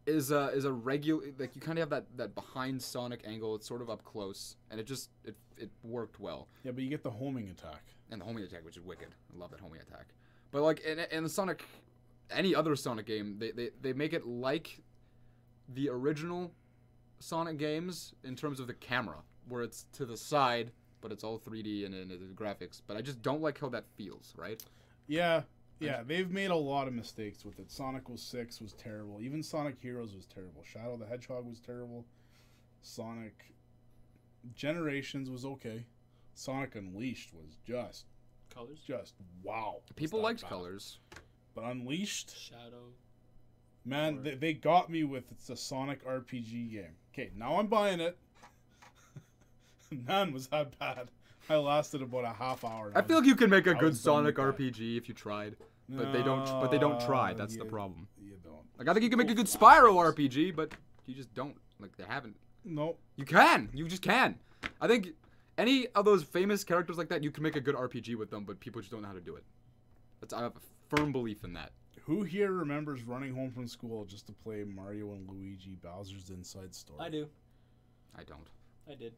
is a regular, like, you kind of have that behind Sonic angle. It's sort of up close, and it worked well. Yeah, but you get the homing attack. And the homing attack, which is wicked. I love that homing attack. But, like, in the Sonic, any other Sonic game, they make it like the original Sonic games in terms of the camera, where it's to the side, but it's all 3D and the graphics. But I just don't like how that feels, right? Yeah, they've made a lot of mistakes with it. Sonic 06 was terrible. Even Sonic Heroes was terrible. Shadow the Hedgehog was terrible. Sonic Generations was okay. Sonic Unleashed was just wow. People liked colors. But Unleashed, Shadow. man, they got me with it's a Sonic RPG game. Okay, now I'm buying it. Man, was that bad. I lasted about a half hour. I feel like you could make a I good was done with Sonic that. RPG if you tried. But they don't try. That's the problem. You don't. Like, I think you can make a good Spyro RPG, but you just don't. Like, they haven't. Nope. You can. You just can. I think any of those famous characters like that, you can make a good RPG with them, but people just don't know how to do it. I have a firm belief in that. Who here remembers running home from school just to play Mario and Luigi Bowser's Inside Story? I do. I don't. I did.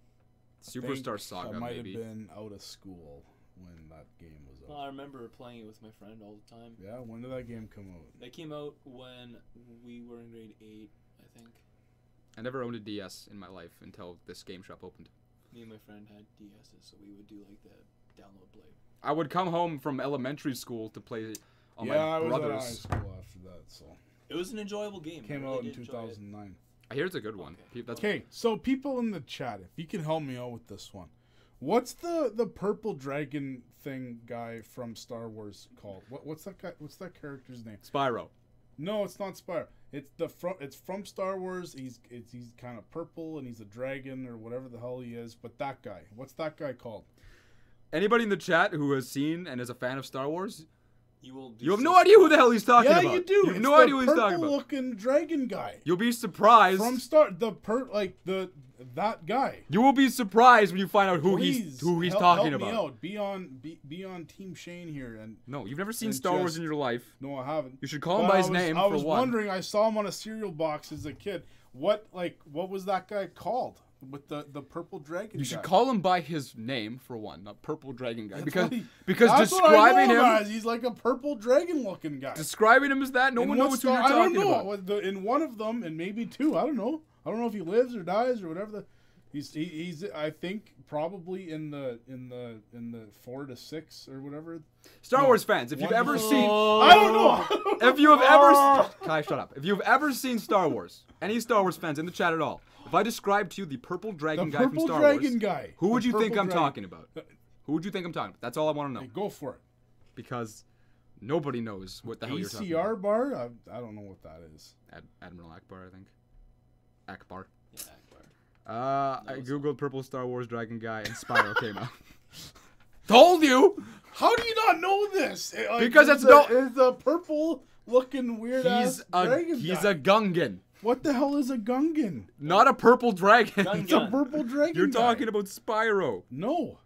I think Superstar Saga, I might maybe. have been out of school when that game was Well, out. I remember playing it with my friend all the time. Yeah, when did that game come out? That came out when we were in grade 8, I think. I never owned a DS in my life until this GameShop opened. Me and my friend had DSs, so we would do like the download play. I would come home from elementary school to play on Yeah, my I was out of high brother's. school after that, so It was an enjoyable game. came I really out in did enjoy it. 2009. I hear it's a good one. Okay. That's Okay, so people in the chat, if you can help me out with this one, what's the purple dragon thing guy from Star Wars called? What's that guy? What's that character's name? Spyro. No, it's not Spyro. It's It's from Star Wars. He's kind of purple and he's a dragon or whatever the hell he is. But that guy, what's that guy called? Anybody in the chat who has seen and is a fan of Star Wars, You will. you have no idea who the hell he's talking Yeah, about. you do. You have It's no the idea who he's talking about. Purple-looking dragon guy You'll be surprised. from that guy. You will be surprised when you find out who Please, he's help talking me about. out. Be on Team Shane here, and No, you've never seen And Star Wars just- in your life. no, I haven't. You should call him But by his name I for was one. wondering. I saw him on a cereal box as a kid. What was that guy called with the purple dragon? You should guy? call him by his name for one, not Purple Dragon Guy, That's because what he- because That's what I describing know him as. He's like a purple dragon looking guy. describing him as that, no In one what knows who Star- you're I don't talking know. about. In one of them, and maybe two. I don't know. I don't know if he lives or dies or whatever. He's I think probably in the 4 to 6 or whatever. Star No. Wars fans, if you've One- ever No. seen I don't know. if you have ever Kai, shut up. If you've ever seen Star Wars, any Star Wars fans in the chat at all, if I describe to you the purple the dragon guy from purple Star dragon Wars, guy. who would The you think purple I'm dragon. talking about? Who would you think I'm talking about? That's all I want to know. Hey, go for it. Because nobody knows what the hell you're talking about. ACR bar? I don't know what that is. Admiral Akbar, I think. Akbar. Yeah, Akbar. I it's googled purple Star Wars dragon guy and Spyro came out. Told you! How do you not know this? Because it's it's a purple looking weird ass dragon He's guy. a Gungan, What the hell is a Gungan? not a purple dragon. Gun- It's a purple dragon. You're guy. talking about Spyro. No.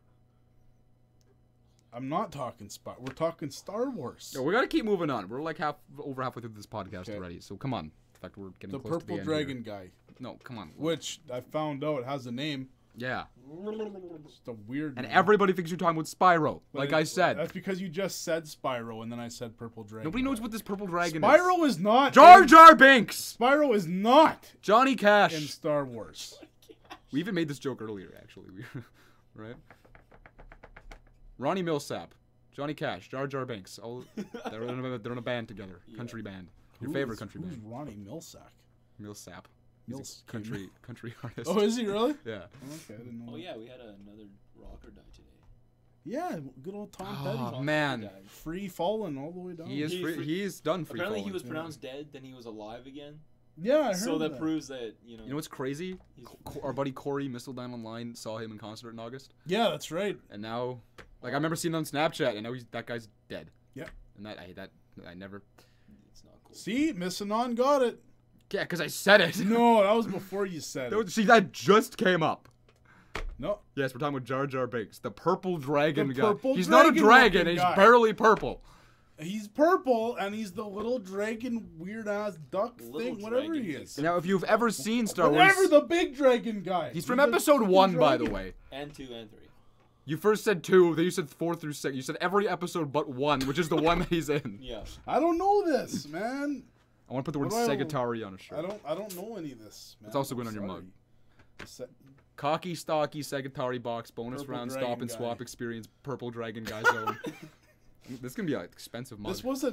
I'm not talking Spot. We're talking Star Wars. No, we gotta keep moving on. We're like over halfway through this podcast Okay. already, so come on. In fact, we're getting The close to the purple end dragon here. guy, No, come on. which I found out has a name. Yeah, It's a weird. and name. everybody thinks you're talking about Spyro. But Like I said, that's because you just said Spyro and then I said purple dragon. nobody knows what this purple dragon is. Spyro is not. Jar Jar Binks, Spyro is not Johnny in Cash. Star Wars. We even made this joke earlier, actually. Right? Ronnie Millsap, Johnny Cash, Jar Jar Binks. All they're in a band together, country band. Your favorite country Who's band? Ronnie Millsap? Millsap. He's Mills- a country artist. Oh, is he really? Yeah. Okay, I didn't know. Oh that. yeah, we had another rocker die today. Yeah, good old Tom Oh Petty. man, Died. Free falling all the way down. he is He free, free- he's done free Apparently falling. he was Yeah. pronounced dead, then he was alive again. Yeah, I heard So that that. proves that You know what's crazy? he's- Our buddy Corey Mistledown Online saw him in concert in August, Yeah, that's right. and now, like I remember seeing him on Snapchat, and now that guy's dead. Yeah. And I never. It's not cool. See, missing on got it. Yeah, because I said it. No, that was before you said No, it. see, that just came up. No, Yes, we're talking about Jar Jar Binks, the purple dragon The guy. purple He's not a dragon dragon, looking he's guy. barely purple. he's purple and he's the little dragon, weird ass duck Little thing, whatever dragon he thing. is. Now, if you've ever seen Star Whatever Wars, the big dragon guy. he's from a episode freaking 1, by the dragon. way. And 2 and 3. You first said 2, then you said 4 through 6. You said every episode but 1, which is the one that he's in. Yeah. I don't know this, man. I want to put the word What do I- Segatari on a shirt. I don't know any of this, man. It's also going I'm on your sorry. mug. The se- Cocky, stocky, Segatari box, bonus Purple round, dragon stop and guy. swap experience, purple dragon guy zone. This is gonna be an expensive mug. This was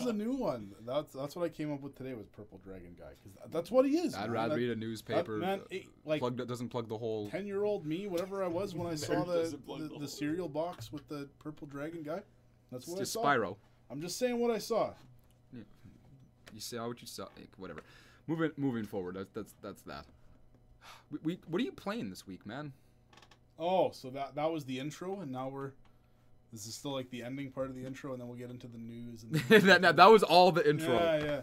a new one. That's what I came up with today was purple dragon guy because that's what he is. I'd man. rather That- read a newspaper. man, like doesn't plug the whole. 10-year-old me, whatever I was when I saw Doesn't plug the the hole. cereal box with the purple dragon guy. That's It's what just I saw. Spyro. I'm just saying what I saw. You saw what you saw. Whatever. Moving forward. That's that. What are you playing this week, man? Oh, so that was the intro, and now this is still like the ending part of the intro, and then we'll get into the news. And that was all the intro. Yeah.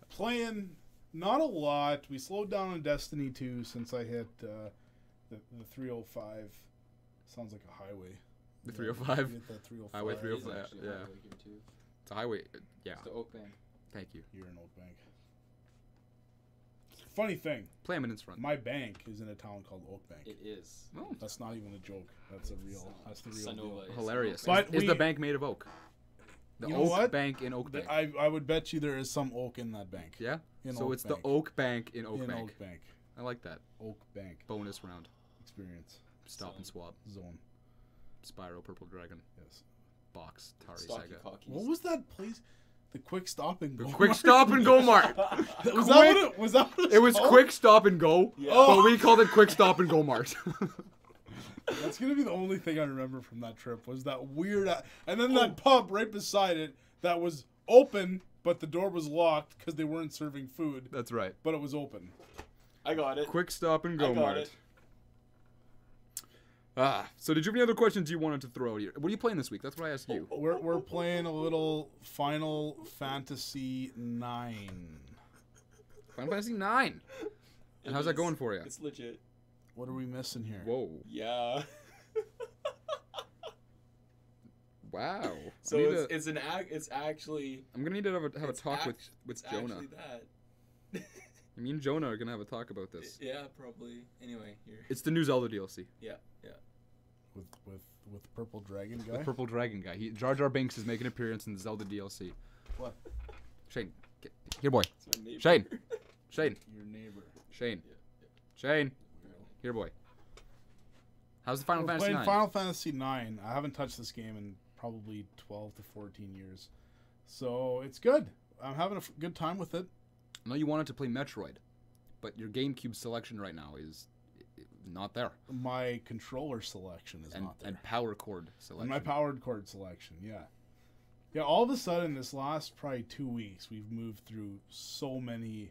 Playing not a lot. We slowed down on Destiny 2 since I hit the 305. Sounds like a highway. The Yeah, 305? we hit that 305. Highway It is 305. actually a Yeah. highway here, too. It's a highway. Yeah. It's the Oak Bank. Thank you. You're in Oak Bank. Funny thing, Play him in his front. my bank is in a town called Oak Bank. It is. Oh, That's not even a joke. That's the real Sonova deal. is hilarious. Oak Bank. But Is the we- bank made of oak? The You know Oak what? Bank in Oak Bank. I would bet you there is some oak in that bank. Yeah? In So Oak it's Bank. the Oak Bank in Oak in Bank. Oak Bank. I like that. Oak Bank Bonus round. experience Stop and swap. zone. Spyro, Purple Dragon. Yes. Box, Tari Stocky Sega. cockies. What was that place? The Quick Stop and Go. Quick Stop and Go Mart. Was that what it was? That what It was called? Quick Stop and Go, Yeah. but we called it Quick Stop and Go Mart. That's gonna be the only thing I remember from that trip was that weird, and then that pub right beside it that was open, but the door was locked because they weren't serving food, That's right. but it was open. I got it. Quick Stop and Go I got Mart. it. So did you have any other questions you wanted to throw here? What are you playing this week? That's what I asked you. We're playing a little Final Fantasy 9. Final Fantasy 9. And how's that going for you? It's legit. What are we missing here? Whoa. Yeah. Wow. So I need it's to- it's actually I'm gonna need to have a it's talk with it's Jonah. actually that. Me and Jonah are gonna have a talk about this. Yeah, probably. Anyway, here. It's the new Zelda DLC. Yeah. With Purple Dragon guy. The Purple Dragon guy. Jar Jar Binks is making an appearance in the Zelda DLC. What? Shane, here, boy. It's my neighbor. Shane. Shane. Your neighbor. Shane. Shane. Here, boy. How's the Final We're Fantasy playing 9? Final Fantasy 9. I haven't touched this game in probably 12 to 14 years, so it's good. I'm having a good time with it. I know you wanted to play Metroid, but your GameCube selection right now is not there. My controller selection is not there. And power cord selection. And my powered cord selection, yeah. Yeah, all of a sudden, this last probably 2 weeks, we've moved through so many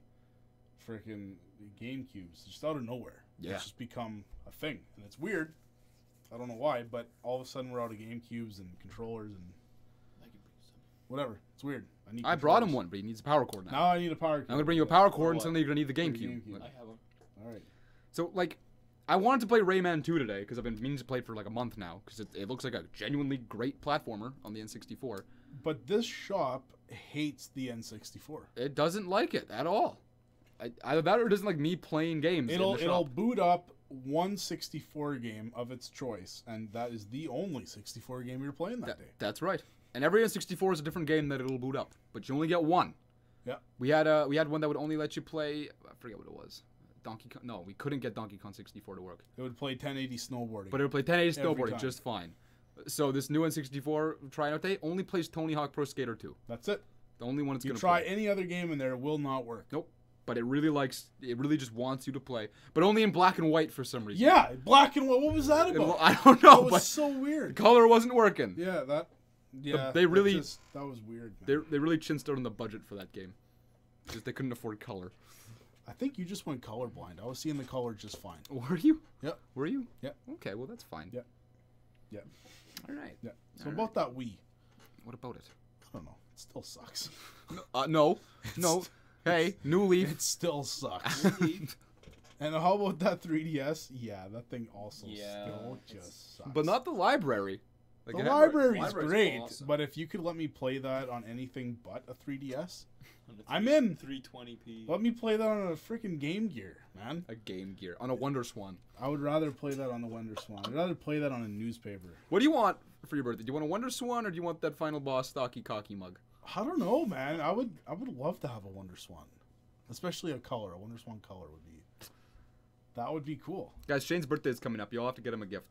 freaking GameCubes just out of nowhere. Yeah. It's just become a thing. And it's weird. I don't know why, but all of a sudden we're out of GameCubes and controllers and I can bring some. whatever. It's weird. I brought him controllers. one, but he needs a power cord now. Now I need a power cord. I'm going to bring you a power cord, and what? suddenly you're going to need the For the GameCube. GameCube. I have one. All right. So, like, I wanted to play Rayman 2 today, because I've been meaning to play it for like a month now, because it looks like a genuinely great platformer on the N64. But this shop hates the N64. It doesn't like it at all. Either that or it doesn't like me playing games It'll in the it'll shop. boot up one 64 game of its choice, and that is the only 64 game you're playing that day. That's right. And every N64 is a different game that it'll boot up, but you only get one. Yeah. We had one that would only let you play. I forget what it was. Donkey Kong. No, we couldn't get Donkey Kong 64 to work. It would play 1080 snowboarding. But it would play 1080 Every snowboarding time. just fine. So this new N64 tryout day only plays Tony Hawk Pro Skater 2. That's it. The only one it's You gonna try play. any other game in there, it will not work. Nope. But it really just wants you to play, but only in black and white for some reason. Yeah, black and white. What was that about? I don't know, That was but so weird. color wasn't working. Yeah, that. Yeah, they really- that was weird. Man. They really chinsed out on the budget for that game, because they couldn't afford color. I think you just went colorblind. I was seeing the color just fine. Were you? Yep. Were you? Yep. Okay, well that's fine. Yep. Yep. All right. Yeah. So All about that Wii, What about it? I don't know. It still sucks. No. Hey, new leaf. It still sucks. And how about that 3DS? Yeah, that thing also Yeah, still it's- just sucks. But not the library. Like The it had- library's library's great, awesome. but if you could let me play that on anything but a 3DS, On the I'm in. 320p. let me play that on a freaking Game Gear, man. a Game Gear on a Wonder Swan. I would rather play that on the Wonder Swan. I'd rather play that on a newspaper. What do you want for your birthday? Do you want a Wonder Swan or do you want that final boss stocky cocky mug? I don't know, man. I would love to have a Wonder Swan, especially a color. A Wonder Swan color would be cool. Guys, Shane's birthday is coming up. You'll have to get him a gift.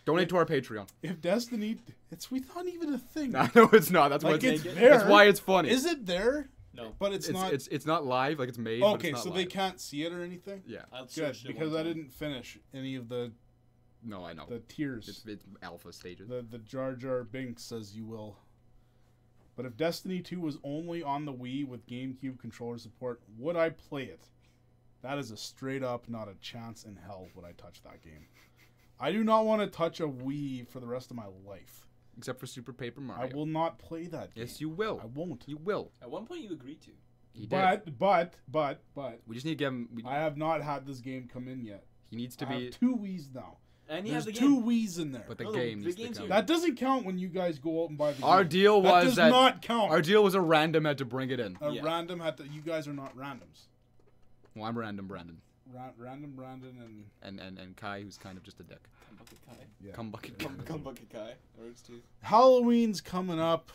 Donate to our Patreon. If Destiny, it's not even a thing. No, it's not. That's why Like, it's it's there. That's why it's funny. Is it there? No. But it's not. It's not live. Like it's made. but Okay, it's not so live. they can't see it or anything. Yeah. I'll Good, search it because one I time. didn't finish any of the No, I know. tiers. It's alpha stages. The Jar Jar Binks, as you will. But if Destiny 2 was only on the Wii with GameCube controller support, would I play it? That is a straight up, not a chance in hell would I touch that game. I do not want to touch a Wii for the rest of my life. Except for Super Paper Mario. I will not play that game. Yes, you will. I won't. You will. At one point, you agreed to. He did. But, We just need to give him. I have not had this game come in yet. He needs to I be. have 2 Wiis now. And you There's have the 2 game. Wiis in there. But the No, game the needs to game's come. here. That doesn't count when you guys go out and buy the Our game. deal That was does that. not count. Our deal was a random had to bring it in. A Yeah. random had to. You guys are not randoms. Well, I'm Random Brandon. Random Brandon And Kai, who's kind of just a dick. Bucket Kai. yeah. Come bucket. Come Bucket Kai. Works too. Halloween's coming up.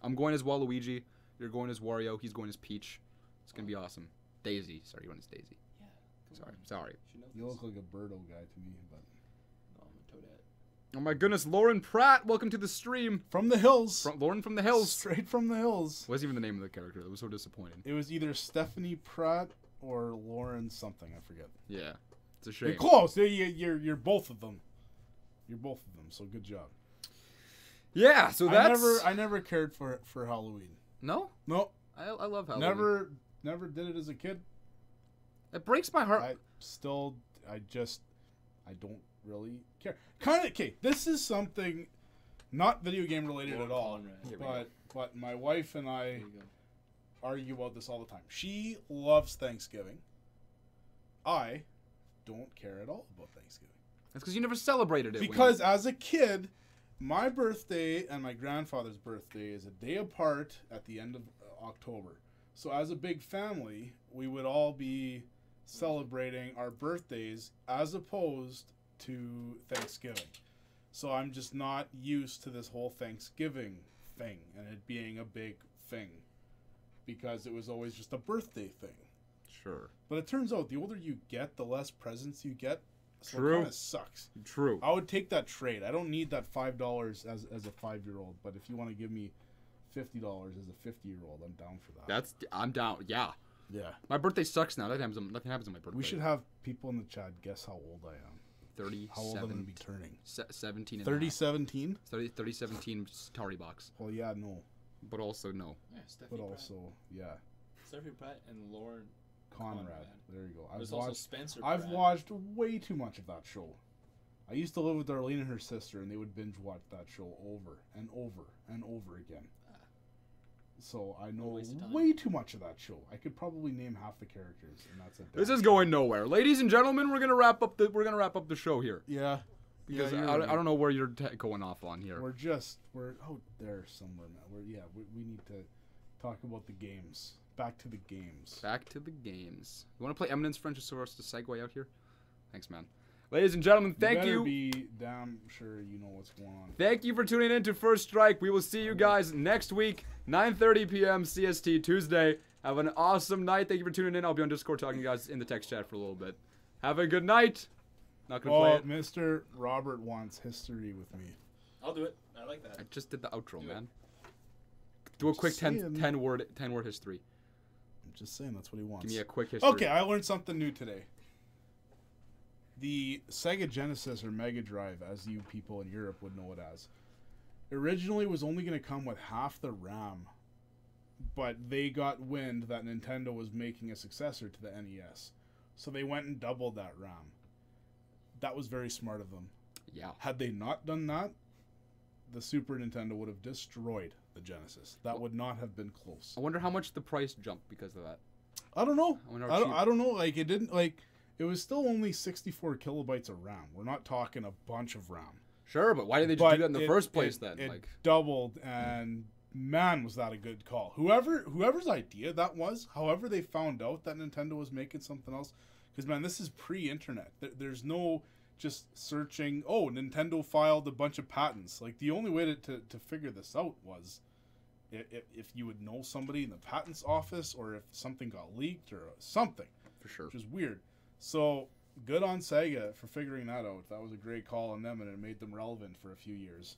I'm going as Waluigi. You're going as Wario. He's going as Peach. It's gonna be awesome. Daisy. Sorry, you went as Daisy. Yeah. Sorry. Should know You this. look like a Birdo guy to me, but No, I'm a Toadette. Oh my goodness, Lauren Pratt. Welcome to the stream. from the hills. Lauren from the Hills. Straight from the hills. What's even the name of the character? That was so disappointing. It was either Stephanie Pratt or Lauren something. I forget. Yeah, it's a You're shame. close. You're both of them. You're both of them. So good job. Yeah, so that's I never cared for Halloween. no. No, I love Halloween. never did it as a kid. It breaks my heart. I don't really care. Kind of. Okay, this is something not video game related Lord at all. Conrad. Here we go. But my wife and There I you go. argue about this all the time. She loves Thanksgiving. I don't care at all about Thanksgiving. That's because you never celebrated it. Because as a kid, my birthday and my grandfather's birthday is a day apart at the end of October. So as a big family, we would all be celebrating our birthdays as opposed to Thanksgiving. So I'm just not used to this whole Thanksgiving thing and it being a big thing because it was always just a birthday thing. Sure. But it turns out the older you get, the less presents you get. So True. it kind of sucks. True. I would take that trade. I don't need that $5 as a 5-year-old, but if you want to give me $50 as a 50-year-old, I'm down for that. I'm down. Yeah. Yeah. My birthday sucks now. Nothing happens on my birthday. We should have people in the chat guess how old I am. 37. How old I'm going to be turning. 17 and 3017? 3017 Atari box. Well, yeah, no. But also no. Yeah, Stephanie But Pratt. also, yeah. Stephanie Pratt and Lauren Conrad. Conrad. There you go. There's also Spencer I've Pratt. watched way too much of that show. I used to live with Darlene and her sister, and they would binge watch that show over and over and over again. So I know waste of time. way too much of that show. I could probably name half the characters, and that's it. This is going nowhere, ladies and gentlemen. We're gonna wrap up the show here Yeah. because yeah, I don't know where you're going off on here. We're out there somewhere, man. We need to talk about the games. Back to the games. Back to the games. You want to play Eminence French for us to segue out here? Thanks, man. Ladies and gentlemen, thank you. Be damn sure you know what's going on. Thank you for tuning in to First Strike. We will see you guys next week, 9:30 p.m. CST Tuesday. Have an awesome night. Thank you for tuning in. I'll be on Discord talking to you guys in the text chat for a little bit. Have a good night. Not gonna play it. Mr. Robert wants history with me. I'll do it. I like that. I just did the outro, Do it. man. Do a quick 10 saying. word history. I'm just saying that's what he wants. Give me a quick history. Okay, I learned something new today. The Sega Genesis or Mega Drive, as you people in Europe would know it as, originally was only going to come with half the RAM, but they got wind that Nintendo was making a successor to the NES, so they went and doubled that RAM. That was very smart of them. Yeah. Had they not done that, the Super Nintendo would have destroyed the Genesis. That would not have been close. I wonder how much the price jumped because of that. I don't know. I wonder how cheap- I don't know. Like it didn't like. It was still only 64 kilobytes of RAM. We're not talking a bunch of RAM. Sure, but why did they just But do that in the first place then? It Like, doubled, and man, was that a good call. Whoever's idea that was, however they found out that Nintendo was making something else, because man, this is pre-internet. There's no just searching. Oh, Nintendo filed a bunch of patents. Like the only way to figure this out was if you would know somebody in the patents office, or if something got leaked or something, for sure. which is weird. So good on Sega for figuring that out. That was a great call on them, and it made them relevant for a few years.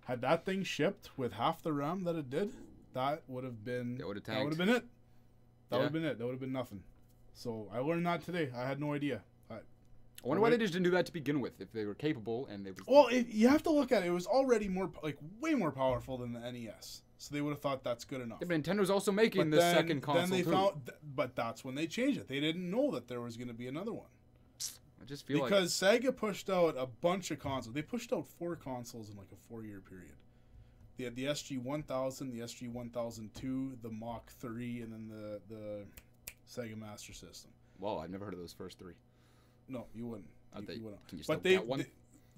Had that thing shipped with half the RAM that it did, that would have been That would have that would tanked. have been it. That Yeah. would have been it. That would have been nothing. So I learned that today. I had no idea. I wonder why they just didn't do that to begin with. If they were capable and they was Well, you have to look at it. It was already way more powerful than the NES. So they would have thought that's good enough. Yeah, but Nintendo's also making But the second console then they too. but that's when they changed it. They didn't know that there was going to be another one. I just feel Because Sega pushed out a bunch of consoles. They pushed out 4 consoles in like a 4-year period. They had the SG-1000, the SG-1002, the Mach 3, and then the Sega Master System. well, I've never heard of those first three. No, you wouldn't. Are they- You wouldn't. can you still But they, get one?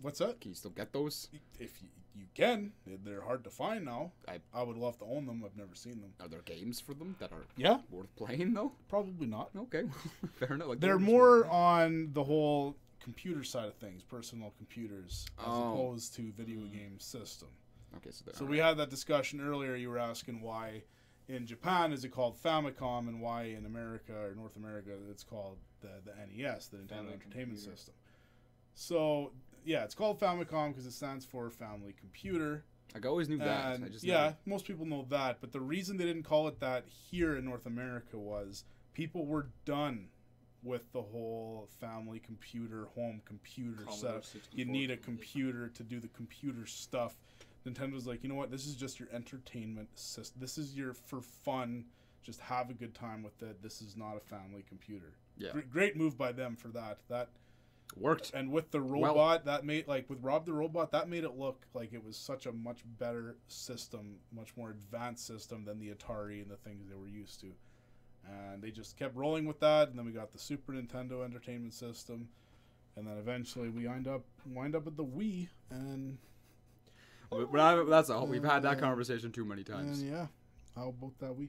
What's that? Can you still get those? If you can, they're hard to find now. I- I would love to own them. I've never seen them. Are there games for them that are Yeah, worth playing though? probably not. Okay, fair enough. Like They're more on the whole computer side of things, personal computers, as Oh. opposed to video game system. Okay, So we had that discussion earlier. You were asking why in Japan is it called Famicom and why in America or North America it's called the NES, the Nintendo Family Entertainment Computer. System. So yeah, it's called Famicom because it stands for Family Computer. I always knew that. And I just yeah, never- most people know that. But the reason they didn't call it that here in North America was people were done with the whole family computer, home computer Commodore setup. 64 You need a computer. computer to do the computer stuff. Nintendo's like, you know what? This is just your entertainment system. This is your for fun. Just have a good time with it. This is not a family computer. Yeah. Great move by them for that. That worked. and with the robot, that made like with Rob the Robot, that made it look like it was such a much better system, much more advanced system than the Atari and the things they were used to. And they just kept rolling with that, and then we got the Super Nintendo Entertainment System, and then eventually we wind up with the Wii, and That's all. We've had that conversation too many times. yeah, how about that Wii?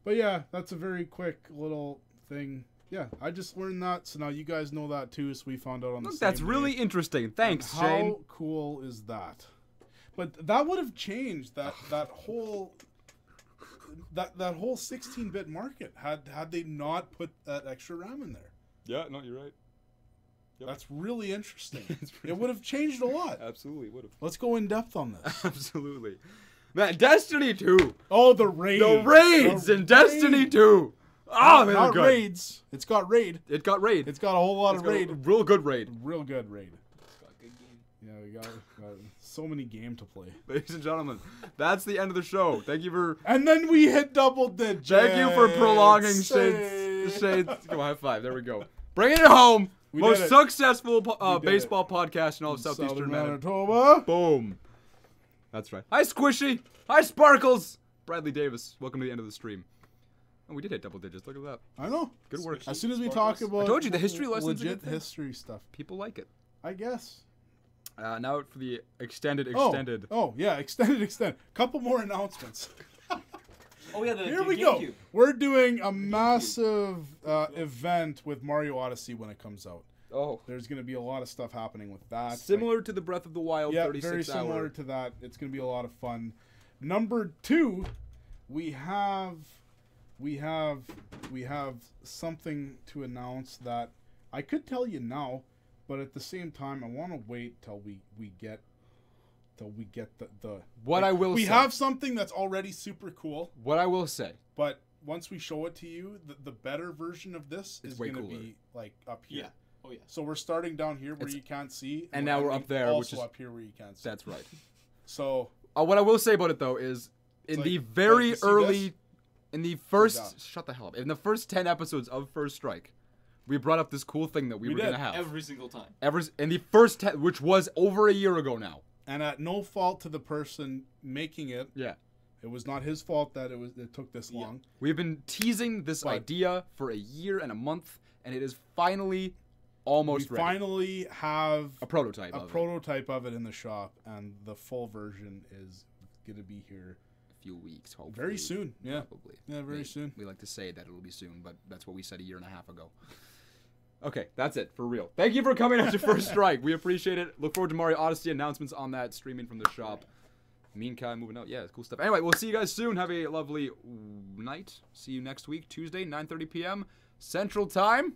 But yeah, that's a very quick little thing. Yeah, I just learned that, so now you guys know that too. So we found out on the Look, same that's really day. interesting. Thanks, How Shane. cool is that? But that would have changed that whole 16-bit market had they not put that extra RAM in there. Yeah, no, you're right. Yep. That's really interesting. It's pretty- It would have changed a lot. Absolutely would have. Let's go in depth on this. Absolutely. Man, Destiny 2. Oh, the raids. The raids in Destiny raid. 2. Oh, they were Not good. raids. It's got raid. It got raid. It's got a whole lot It's of got a raid. real good raid. Real good raid. It's got a good game. Yeah, we got so many game to play. Ladies and gentlemen, that's the end of the show. Thank you for And then we hit double digits. thank you for prolonging Shade's. Come on, high five. There we go. Bringing it home. We Most did it. successful did baseball podcast in all of Southeastern Southern Manitoba. Manitoba. Boom. That's right. Hi, Squishy. Hi, Sparkles. Bradley Davis. Welcome to the end of the stream. Oh, we did hit double digits. Look at that. I know. Good work. As soon as we talk Sparkles. about I told you, the history lesson's a legit good thing. history stuff, People like it. I guess. Now for the extended. Oh yeah, extended. Couple more announcements. Oh yeah, the Here the we go. GameCube. We're doing a massive event with Mario Odyssey when it comes out. Oh. There's going to be a lot of stuff happening with that. Similar to the Breath of the Wild Yeah, 36 very similar hour. to that. It's going to be a lot of fun. Number 2, we have something to announce that I could tell you now, but at the same time, I want to wait till we get the. What I will we say. have something that's already super cool, What I will say. but once we show it to you, the better version of this It's is way going to cooler. be like up here. Yeah. Oh yeah. So we're starting down here where It's- you can't see, and now we're up there, which also is- up here where you can't see. That's right. So What I will say about it though is, in like- the very like, you see early, this? in the down. first, shut the hell up. In the first 10 episodes of First Strike, we brought up this cool thing that we We were did. gonna have. Every single time. In the first 10, which was over a year ago now. and at no fault to the person making it, Yeah. it was not his fault that it took this Yeah. long. We've been teasing this But- idea for a year and a month, and it is finally almost We ready. finally have A prototype a of it. prototype of it in the shop, and the full version is going to be here A few weeks, hopefully. very soon. Yeah, Probably. yeah, very soon. We like to say that it'll be soon, but that's what we said a year and a half ago. Okay, that's it, for real. Thank you for coming out to First Strike. We appreciate it. Look forward to Mario Odyssey announcements on that, streaming from the shop. Meantime, moving out. Yeah, it's cool stuff. Anyway, we'll see you guys soon. Have a lovely night. See you next week, Tuesday, 9:30 p.m. Central Time.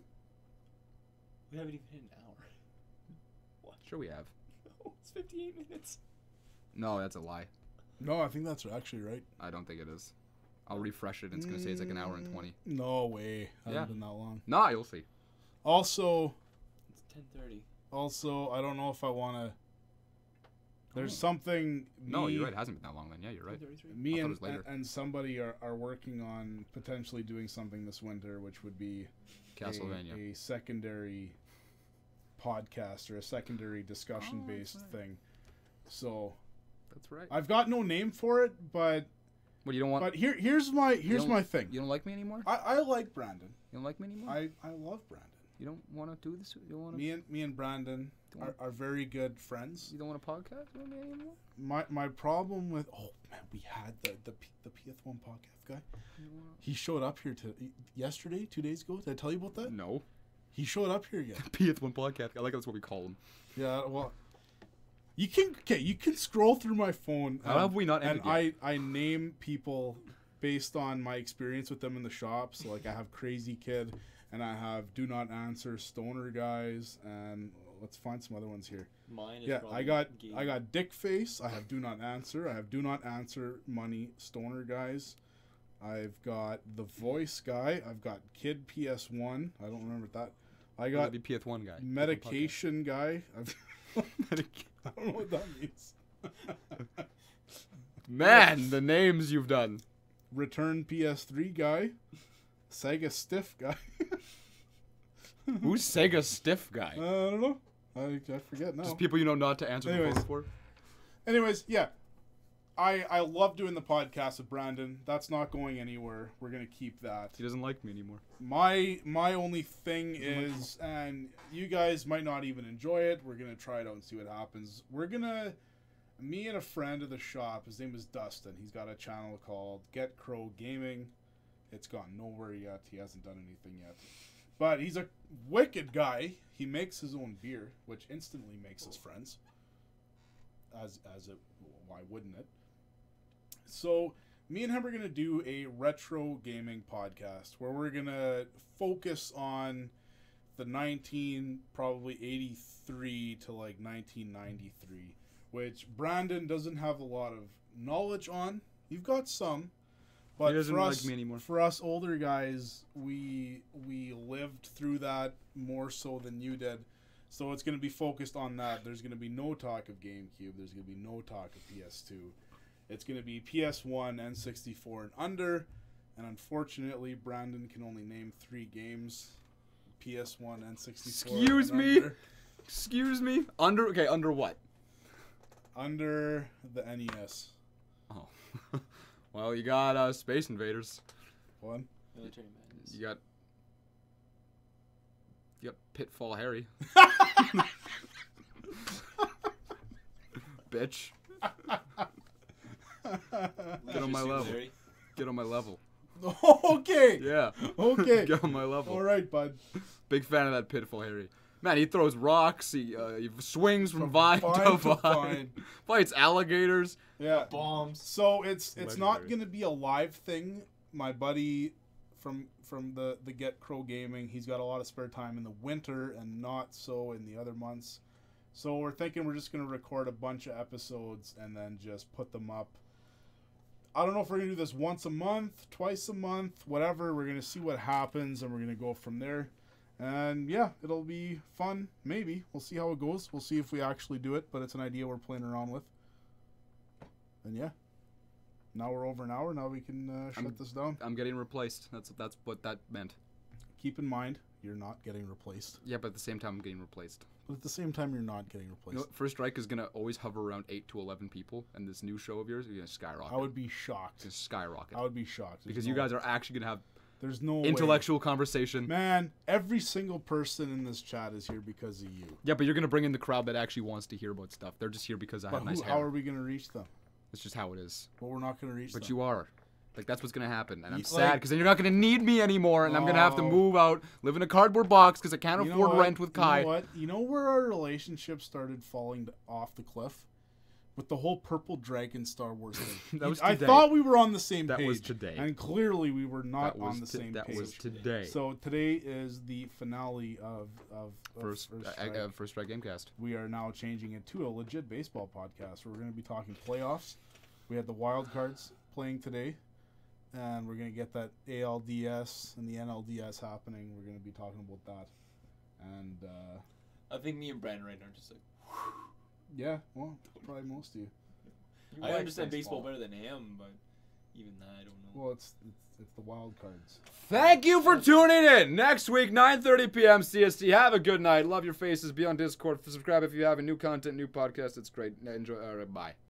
We haven't even hit an hour. Sure we have. Oh, it's 58 minutes. No, that's a lie. No, I think that's actually right. I don't think it is. I'll refresh it, and it's going to say it's like an hour and 20. No way. Hasn't Yeah. been that long. Nah, you'll see. Also, It's 10:30. I don't know if I want to. There's Oh. something. No, me- you're right. It hasn't been that long then. Yeah, you're right. 10:33. Me I thought it and, was later. and somebody are working on potentially doing something this winter, which would be Castlevania. a secondary podcast or a secondary discussion-based right. thing. So That's right. I've got no name for it, but What, you don't want... here's my don't- my thing. You don't like me anymore? I like Brandon. You don't like me anymore? I love Brandon. You don't want to do this? You don't want to? Me and Brandon are very good friends. You don't want a podcast with me anymore? My problem with we had the PS1 podcast guy. He showed up here yesterday, 2 days ago. Did I tell you about that? No. He showed up here again. PS1 podcast. I like that's what we call him. Yeah, well, you can scroll through my phone. How have we not ended and I name people based on my experience with them in the shop. So like I have Crazy Kid, and I have Do Not Answer, Stoner Guys, and let's find some other ones here. Mine is I got Dick Face. I have Do Not Answer. I have Do Not Answer, Money, Stoner Guys. I've got The Voice Guy. I've got Kid PS1. I don't remember that. I got the PS1 guy. Medication Guy. I don't know what that means. Man, the names you've done. Return PS3 Guy. Sega Stiff Guy. Who's Sega Stiff Guy? I don't know. I forget now. Just people you know not to answer the phone for? Anyways, yeah. I love doing the podcast with Brandon. That's not going anywhere. We're going to keep that. He doesn't like me anymore. My only thing is, and you guys might not even enjoy it, we're going to try it out and see what happens. Me and a friend of the shop, his name is Dustin. He's got a channel called Get Crow Gaming. It's gone nowhere yet. He hasn't done anything yet. But he's a wicked guy. He makes his own beer, which instantly makes us friends. Why wouldn't it? So me and him are going to do a retro gaming podcast where we're going to focus on the probably 83 to like 1993, which Brandon doesn't have a lot of knowledge on. You've got some, but he doesn't like me anymore. For us older guys, we lived through that more so than you did. So it's going to be focused on that. There's going to be no talk of GameCube. There's going to be no talk of PS2. It's going to be PS1, N64, and under. And unfortunately, Brandon can only name 3 games. PS1, N64. Excuse me? Under. Excuse me? Under what? Under the NES. Oh. Well, you got Space Invaders. One. Military Madness. You got Pitfall Harry. Bitch. Get on my level. Get on my level. Okay. Yeah. Okay. Get on my level. All right, bud. Big fan of that Pitfall Harry. Man, he throws rocks. He swings from vine to vine. Fights alligators. Yeah. Bombs. So it's not gonna be a live thing. My buddy from the Get Crow Gaming, he's got a lot of spare time in the winter and not so in the other months. So we're thinking we're just gonna record a bunch of episodes and then just put them up. I don't know if we're gonna do this once a month, twice a month, whatever. We're gonna see what happens and we're gonna go from there. And yeah, it'll be fun. Maybe we'll see how it goes. We'll see if we actually do it. But it's an idea we're playing around with. And yeah, now we're over an hour. Now we can shut this down. I'm getting replaced. That's what that meant. Keep in mind, you're not getting replaced. Yeah, but at the same time, I'm getting replaced. But at the same time, you're not getting replaced. You know, First Strike is gonna always hover around 8 to 11 people, and this new show of yours is gonna skyrocket. I would be shocked. It's gonna skyrocket. I would be shocked. Because you guys are actually gonna have there's no intellectual conversation. Man, every single person in this chat is here because of you. Yeah, but you're gonna bring in the crowd that actually wants to hear about stuff. They're just here because I have nice hair. How are we gonna reach them? It's just how it is. Well, we're not gonna reach them. But you are. Like, that's what's gonna happen, and I'm sad because then you're not gonna need me anymore, and I'm gonna have to move out, live in a cardboard box because I can't afford rent with Kai. You know what? You know where our relationship started falling off the cliff? With the whole Purple Dragon Star Wars thing. That was today. I thought we were on the same page. That was today. And clearly we were not on the same page. That was today. So today is the finale of First Strike Gamecast. We are now changing it to a legit baseball podcast. We're going to be talking playoffs. We had the wild cards playing today. And we're going to get that ALDS and the NLDS happening. We're going to be talking about that. And I think me and Brandon right now are just like... Yeah, well, probably most of you. I understand baseball better than him, but even that, I don't know. Well, it's the wild cards. Thank you for tuning in. Next week, 9:30 p.m. CST. Have a good night. Love your faces. Be on Discord. Subscribe if you have a new content, new podcast. It's great. Enjoy. All right, bye.